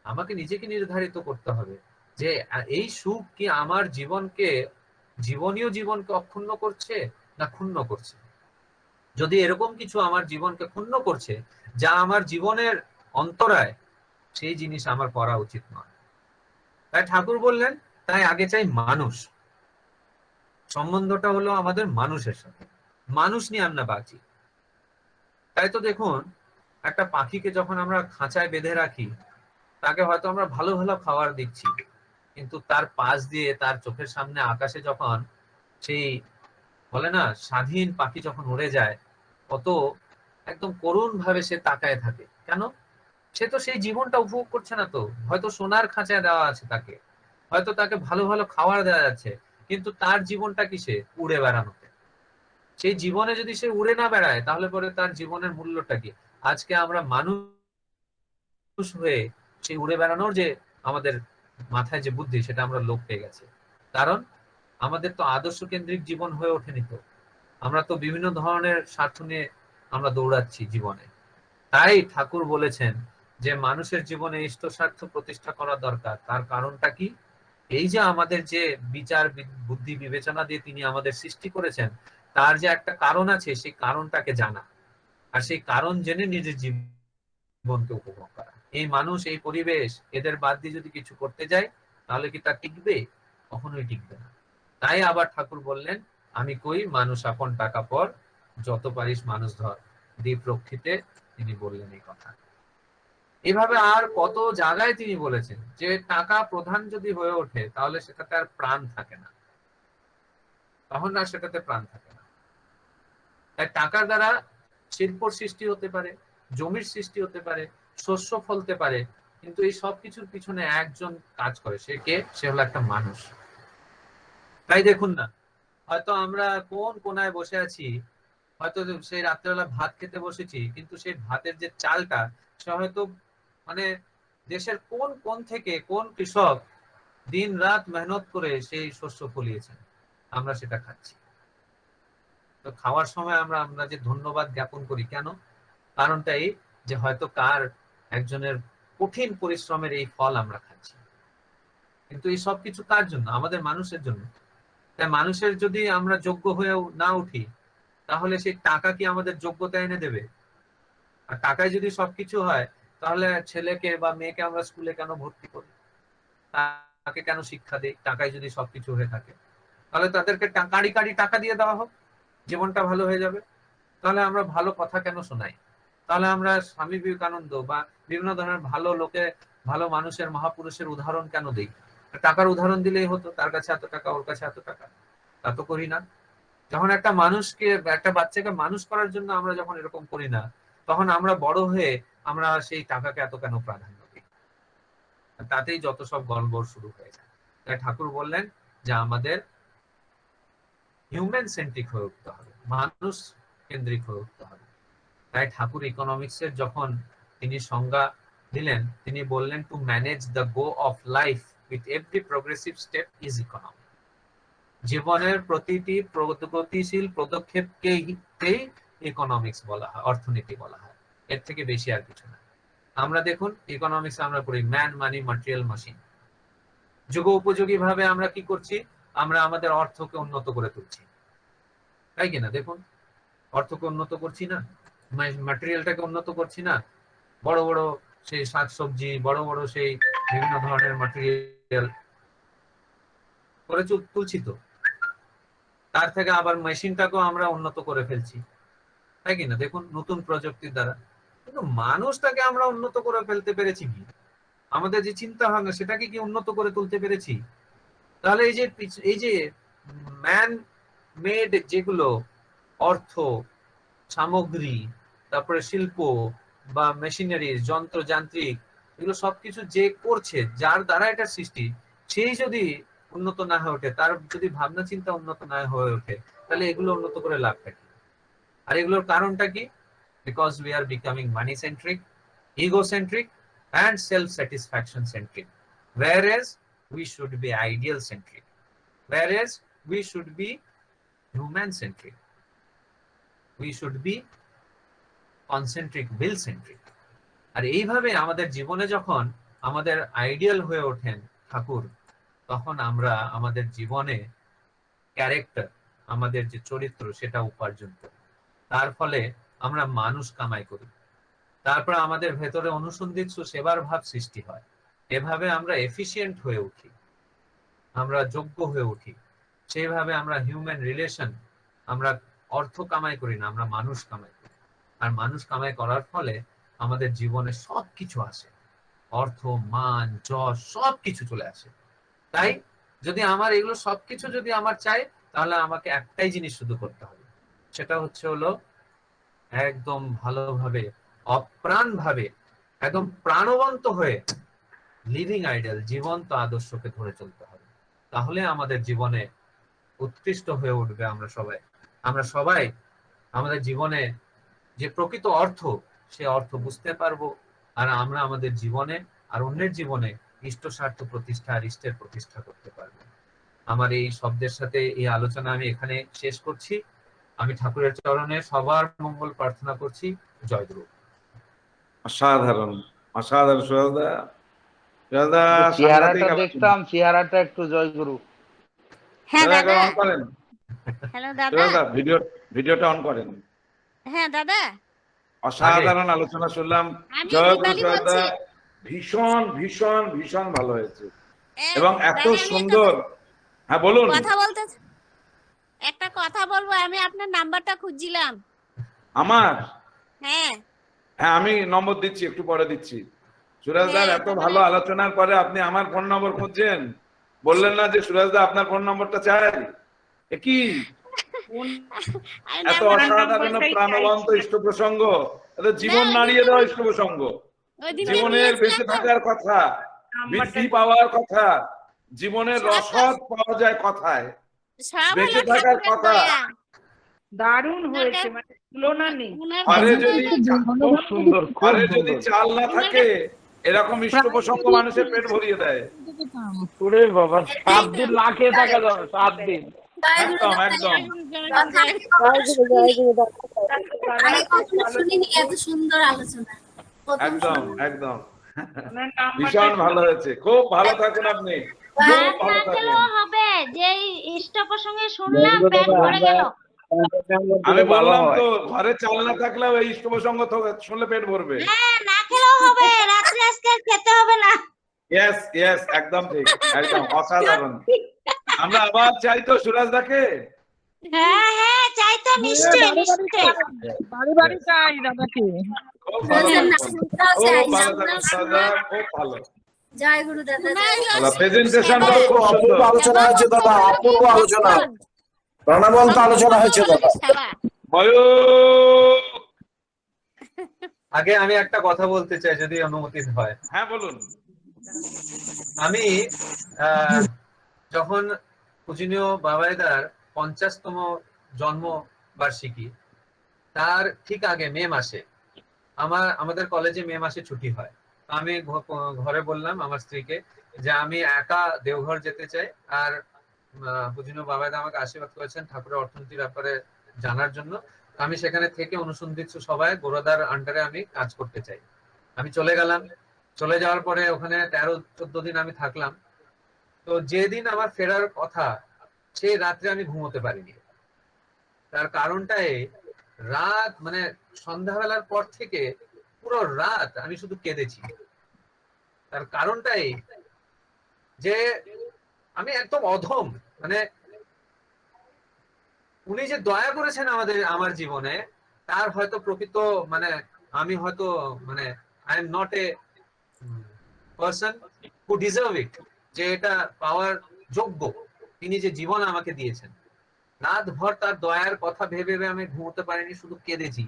আমাকে নিজেকে নির্ধারিত করতে হবে যে এই সুখ কি আমার জীবনকে অক্ষুণ্ণ করছে না ক্ষুণ্ণ করছে। যদি এরকম কিছু আমার জীবনকে ক্ষুণ্ণ করছে, যা আমার জীবনের অন্তরায়, সেই জিনিস আমার করা উচিত নয়। তাই ঠাকুর বললেন, তাই আগে চাই মানুষ। সম্বন্ধটা হলো আমাদের মানুষের সাথে, মানুষ নিয়ে আমরা বাঁচি। তাই তো দেখুন, একটা পাখিকে যখন আমরা খাঁচায় বেঁধে রাখি, তাকে হয়তো আমরা ভালো ভালো খাবার দিচ্ছি, কিন্তু তার পাশ দিয়ে তার চোখের সামনে আকাশে যখন সেই বলে না স্বাধীন পাখি যখন উড়ে যায়, কত একদম করুণ ভাবে সে তাকায় থাকে। কেন? সে তো সেই জীবনটা উপভোগ করছে না তো। হয়তো সোনার খাঁচায় দেওয়া আছে তাকে, হয়তো তাকে ভালো ভালো খাবার দেওয়া যাচ্ছে, কিন্তু তার জীবনটা কিসে? উড়ে বেড়ানোতে। সেই জীবনে যদি সে উড়ে না বেড়ায় তাহলে পরে তার জীবনের মূল্যটা কি? আজকে আমরা মানুষ হয়ে সেই উড়ে বেড়ানোর যে আমাদের মাথায় যে বুদ্ধি, সেটা আমরা লোপ পেয়ে গেছে। কারণ আমাদের তো আদর্শ কেন্দ্রিক জীবন হয়ে ওঠেনি। তো আমরা তো বিভিন্ন ধরনের স্বার্থ নিয়ে আমরা দৌড়াচ্ছি জীবনে। তাই ঠাকুর বলেছেন যে মানুষের জীবনে ইষ্ট স্বার্থ প্রতিষ্ঠা করা দরকার। তার কারণটা কি? এই যে আমাদের যে বিচার বুদ্ধি বিবেচনা দিয়ে তিনি আমাদের সৃষ্টি করেছেন, তার যে একটা কারণ আছে, সেই কারণটাকে জানা, আর সেই কারণ জেনে নিজের জীবনকে উপভোগ করা। এই মানুষ, এই পরিবেশ, এদের বাদ দিয়ে যদি কিছু করতে যায় তাহলে কি তা টিকবে? কখনোই টিকবে না। তাই আবার ঠাকুর বললেন, আমি কই মানুষ আপন টাকা পর, যত পারিস মানুষ ধর, দ্বীপ রক্ষিতে তিনি বললেন এই কথা। এভাবে আর কত জায়গায় তিনি বলেছেন যে টাকা প্রধান যদি হয়ে ওঠে তাহলে সেটাতে আর প্রাণ থাকে না, তখন আর সেটাতে প্রাণ থাকে না। তাই টাকার দ্বারা শিল্পর সৃষ্টি হতে পারে, জমির সৃষ্টি হতে পারে, শস্য ফলতে পারে, কিন্তু এই সব কিছুর পিছনে একজন কাজ করে। সে কে? সে হলো একটা মানুষ। তাই দেখুন না, হয়তো আমরা কোন কোনায় বসে আছি, হয়তো সেই রাত্রেবেলা ভাত খেতে বসেছি, কিন্তু সেই ভাতের যে চালটা, সে হয়তো মানে দেশের কোন কোন থেকে কোন কৃষক দিন রাত মেহনত করে সেই শস্য ফলিয়েছেন, আমরা সেটা খাচ্ছি। তো খাওয়ার সময় আমরা আমরা যে ধন্যবাদ জ্ঞাপন করি, কেন? কারণটা এই যে হয়তো কার একজনের কঠিন পরিশ্রমের এই ফল আমরা খাচ্ছি। কিন্তু এই সব কিছু কার জন্য? আমাদের মানুষের জন্য। তাই মানুষের যদি আমরা যোগ্য হয়েও না উঠি, তাহলে সেই টাকা কি আমাদের যোগ্যতা এনে দেবে? আর টাকায় যদি সবকিছু হয়, তাহলে ছেলেকে বা মেয়েকে আমরা স্কুলে কেন ভর্তি করি, তাকে কেন শিক্ষা দিই? টাকায় যদি সবকিছু হয়ে থাকে, তাহলে তাদেরকে কাঁড়ি কাঁড়ি টাকা দিয়ে দেওয়া হোক, জীবনটা ভালো হয়ে যাবে। তাহলে আমরা ভালো কথা কেন শোনাই? তাহলে আমরা স্বামী বিবেকানন্দ বা বিভিন্ন ধরনের ভালো লোকে, ভালো মানুষের, মহাপুরুষের উদাহরণ কেন দিই? টাকার উদাহরণ দিলেই হতো, তার কাছে এত টাকা, ওর কাছে এত টাকা। তা তো করি না। যখন একটা মানুষকে, একটা বাচ্চাকে মানুষ করার জন্য আমরা যখন এরকম করি না, তখন আমরা বড় হয়ে আমরা সেই টাকাকে এত কেন প্রাধান্য দিই? তাতেই যত সব গড়বড় শুরু হয়ে যায়। তাই ঠাকুর বললেন যে আমাদের হিউম্যান সেন্ট্রিক হয়ে উঠতে হবে, মানুষ কেন্দ্রিক হয়ে উঠতে হবে। তাই ঠাকুর ইকোনমিক্সের যখন তিনি সংজ্ঞা দিলেন, তিনি বললেন, to manage the go of life with every progressive step is economy. জীবনের প্রতিটি প্রগতিশীল পদক্ষেপকেই ইকোনমিক্স বলা হয়, অর্থনীতি বলা হয়। এর থেকে বেশি আর কিছু না। আমরা দেখুন, ইকোনমিক্স আমরা পড়ি ম্যান, মানি, ম্যাটেরিয়াল, মেশিন। যুগ উপযোগী ভাবে আমরা কি করছি? আমরা আমাদের অর্থকে উন্নত করে তুলছি, তাই কিনা? দেখুন, অর্থকে উন্নত করছি না, ম্যাটেরিয়ালটাকে উন্নত করছি না, বড় বড় সেই শাকসবজি, বড় বড় সেই বিভিন্ন ধরনের ম্যাটেরিয়াল করে তুলছি। তো তার থেকে আবার মেশিনটাকেও আমরা উন্নত করে ফেলছি, তাই কিনা? দেখুন, নতুন প্রযুক্তির দ্বারা। কিন্তু মানুষটাকে আমরা উন্নত করে ফেলতে পেরেছি কি? আমাদের যে চিন্তা ভাবনা, সেটাকে কি উন্নত করে তুলতে পেরেছি? তাহলে এই যে ম্যান মেড যেগুলো অর্থ, সামগ্রী, তারপরে শিল্প বা মেশিনারি, যন্ত্র যান্ত্রিক, এগুলো সবকিছু যে করছে, যার দ্বারা এটা সৃষ্টি, সেই যদি উন্নত না হয়ে ওঠে, তার যদি ভাবনা চিন্তা উন্নত না হয়ে ওঠে, তাহলে এগুলো উন্নত করে লাভটা কি? আর এগুলোর কারণটা কি? Because we are becoming money centric, ego centric and self-satisfaction centric, whereas we should be ideal centric, whereas we should be human centric, we should be concentric will centric. আর এইভাবে আমাদের জীবনে যখন আমাদের আইডিয়াল হয়ে ওঠেন ঠাকুর, তখন আমরা আমাদের জীবনে ক্যারেক্টার, আমাদের যে চরিত্র, সেটা উপার্জন করি। তার ফলে আমরা মানুষ কামাই করি। তারপর আমাদের ভেতরে অনুসন্ধিৎসু সেবার ভাব সৃষ্টি হয়। এভাবে আমরা এফিশিয়েন্ট হয়ে উঠি, আমরা যোগ্য হয়ে উঠি। সেইভাবে আমরা হিউম্যান রিলেশন, আমরা অর্থ কামাই করি না, আমরা মানুষ কামাই করি। আর মানুষ কামাই করার ফলে আমাদের জীবনে সবকিছু আসে, অর্থ, মান, যশ, সবকিছু চলে আসে। তাই যদি আমার এগুলো সবকিছু যদি আমার চাই, তাহলে আমাকে একটাই জিনিস শুধু করতে হবে, সেটা হলো একদম ভালোভাবে, অপ্রাণ ভাবে, একদম প্রাণবন্ত হয়ে লিভিং আইডিয়াল, জীবন্ত আদর্শকে ধরে চলতে হবে। তাহলে আমাদের জীবনে উৎকৃষ্ট হয়ে উঠবে আমরা সবাই। আমরা সবাই আমাদের জীবনে যে প্রকৃত অর্থ, সে অর্থ বুঝতে পারবো, আর আমরা আমাদের জীবনে আর অন্যের জীবনে ইষ্ট স্বার্থ প্রতিষ্ঠা আর ইষ্টের প্রতিষ্ঠা করতে পারবো। আমার এই শব্দের সাথে এই আলোচনা আমি এখানে শেষ করছি। আমি ঠাকুরের চরণে সবার মঙ্গল প্রার্থনা করছি। জয় গুরু। অসাধারণ, অসাধারণ সুরাজদা। সুরাজদা সাংঘাতিক চেহারাটা দেখতাম, চেহারাটা একটু জয়গুরু। হ্যাঁ দাদা। অন করেন হ্যালো দাদা। সুরাজদা, ভিডিওটা অন করেন। হ্যাঁ দাদা, অসাধারণ আলোচনা শুনলাম। আমি জয় গুরু দীপালি সুরাজদা, বলছি। ভীষণ ভীষণ ভীষণ ভালো হয়েছে এ, এবং এত দাদা, আমি সুন্দর। হ্যাঁ বলুন। একটা কথা বলবো। আমি আপনার নাম্বারটা খুঁজছিলাম। আমার, হ্যাঁ হ্যাঁ আমি নম্বর দিচ্ছি, একটু পরে দিচ্ছি। সুরাজদার হ্যাঁ, এত তাহলে- ভালো আলোচনার পরে আপনি আমার ফোন নম্বর খুঁজছেন, বললেন না যে সুরাজদা আপনার ফোন নম্বরটা চাই? এ কি আমি এত নাম্বার- অসাধারণ প্রাণবন্ত ইষ্ট প্রসঙ্গ, এত জীবন না, নাড়িয়ে দেওয়া ইষ্ট প্রসঙ্গ, ওই দিনকে জীবনের নিয়েছিলাম বেঁচে তো। থাকার কথা, বৃদ্ধি পাওয়ার কথা, জীবনের রসদ পাওয়া যায় কথায়, সব বেঁচে হলো থাকার ঠাকুরের কথা। দয়া। দারুণ হয়েছে, মানে তুলনা নেই। উনার আরে দয়া। যদি খুব সুন্দর, খুব আরে যদি সুন্দর। চাল না থাকে, এরকম ইষ্ট প্রসঙ্গ মানুষের পেট ভরিয়ে দেয়। ওরে বাবা, 7 দিন না খেয়ে থাকা যাবে, 7 দিন। একদম একদম আগে কখনো শুনিনি এত সুন্দর আলোচনা। প্রথম একদম শুনলাম। একদম ওনার নাম্বারটা ভীষণ ভালো হয়েছে, খুব ভালো থাকুন আপনি, খুব ভালো থাকুন। হবে যে ইষ্ট প্রসঙ্গে শুনলাম, পেট ভরে গেল। আমি বললাম তো, ঘরে চাল না থাকলেও এই ইষ্ট প্রসঙ্গ শুনলে পেট ভরবে। হ্যাঁ, না খেলেও হবে, রাত্রে আজকে আর খেতে হবে না। ইয়েস ইয়েস, একদম ঠিক, একদম অসাধারণ। আমরা আবার চাই তো সুরাজদাকে। হ্যাঁ হ্যাঁ, চাই তো, নিশ্চয়ই নিশ্চয়ই। বাড়ি বাড়ি চাই দাদাকে। খুব ভালো সুরাজদার থাকুন, নামটাও খুব চাই, ভালো নামটাও থাকুন সুরাজদা, খুব ভালো। জয় গুরু দাদা, জয় গুরু। প্রেজেন্টেশনটা খুব সুন্দর। অপূর্ব আলোচনা হয়েছে দাদা, অপূর্ব আলোচনা, প্রাণবন্ত আলোচনা হয়েছে দাদা। ময়ূর, আগে আমি একটা কথা বলতে চাই, যদি অনুমতি হয়। হ্যাঁ বলুন। আমি যখন পূজনীয় বাবাইদার 50তম জন্ম বার্ষিকী, তার ঠিক আগে মে মাসে আমাদের কলেজে মে মাসে ছুটি হয়। আমি ঘরে বললাম আমার স্ত্রীকে যে আমি একা দেওঘর যেতে চাই, আর পূজনীয় বাবাইদা আমাকে আশীর্বাদ করেছেন ঠাকুরের অর্থনীতির ব্যাপারে জানার জন্য। আমি সেখানে থেকে অনুসন্ধিৎসু সবাই গোরদার আন্ডারে আমি কাজ করতে চাই। আমি চলে গেলাম। চলে যাওয়ার পরে ওখানে 13-14 দিন আমি থাকলাম। তো যেদিন আমার ফেরার কথা, সেই রাত্রে আমি ঘুমোতে পারিনি। তার কারণটাই, রাত মানে সন্ধ্যাবেলার পর থেকে পুরো রাত আমি শুধু কেঁদেছি। তার কারণটাই যে আমি একদম অধম, মানে উনি যে দয়া করেছেন আমার জীবনে, তার হয়তো প্রকৃত মানে আমি হয়তো মানে I am not a person who deserve ইট, যে এটা পাওয়ার যোগ্য। তিনি যে জীবন আমাকে দিয়েছেন, রাত ভর তার দয়ার কথা ভেবে ভেবে আমি ঘুমোতে পারিনি, শুধু কেঁদেছি।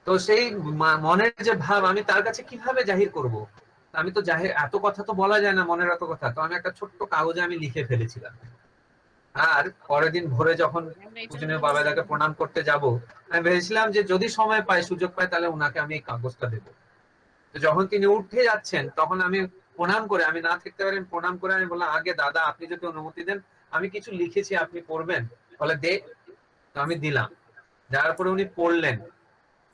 তো সেই মনের যে ভাব আমি তার কাছে কিভাবে জাহির করব? আমি তো জাহির, এত কথা তো বলা যায় না, মনের এত কথা। তো আমি একটা ছোট্ট কাগজে আমি লিখে ফেলেছিলাম। আর পরের দিন ভোরে যখন পূজনীয় বাবাদাকে প্রণাম করতে যাব, আমি ভেবেছিলাম যে যদি সময় পাই, সুযোগ পাই, তাহলে ওনাকে আমি এই কাগজটা দেবো। তো যখন তিনি উঠে যাচ্ছেন, তখন আমি প্রণাম করে, আমি না থাকতে পারেন, প্রণাম করে আমি বললাম, আগে দাদা আপনি যদি অনুমতি দেন, আমি কিছু লিখেছি, আপনি পড়বেন? বলে দে। তো আমি দিলাম। যার পরে উনি পড়লেন।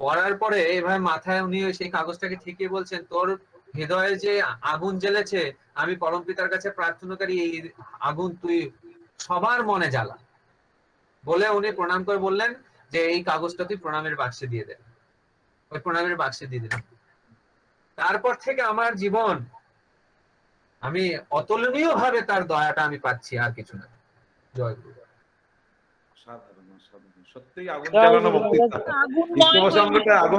পড়ার পরে এভাবে মাথায় উনি সেই কাগজটাকে ঠেকিয়ে বলছেন, তোর হৃদয়ে যে আগুন জ্বেলেছে, আমি পরম পিতার কাছে প্রার্থনাকারী, এই আগুন তুই সবার মনে জ্বালা। বলে উনি প্রণাম করে বললেন যে এই কাগজটা তুই প্রণামের বাক্সে দিয়ে দে। ওই প্রণামের বাক্সে দিয়ে দিলাম। তারপর থেকে আমার জীবন, আমি অতুলনীয় ভাবে তার দয়াটা আমি পাচ্ছি, আর কিছু না। জয় গুরু। অসাধারণ, অসাধারণ, সত্যিই আগুন জ্বালানো বক্তৃতা। আগুন ইষ্ট প্রসঙ্গটা আগুন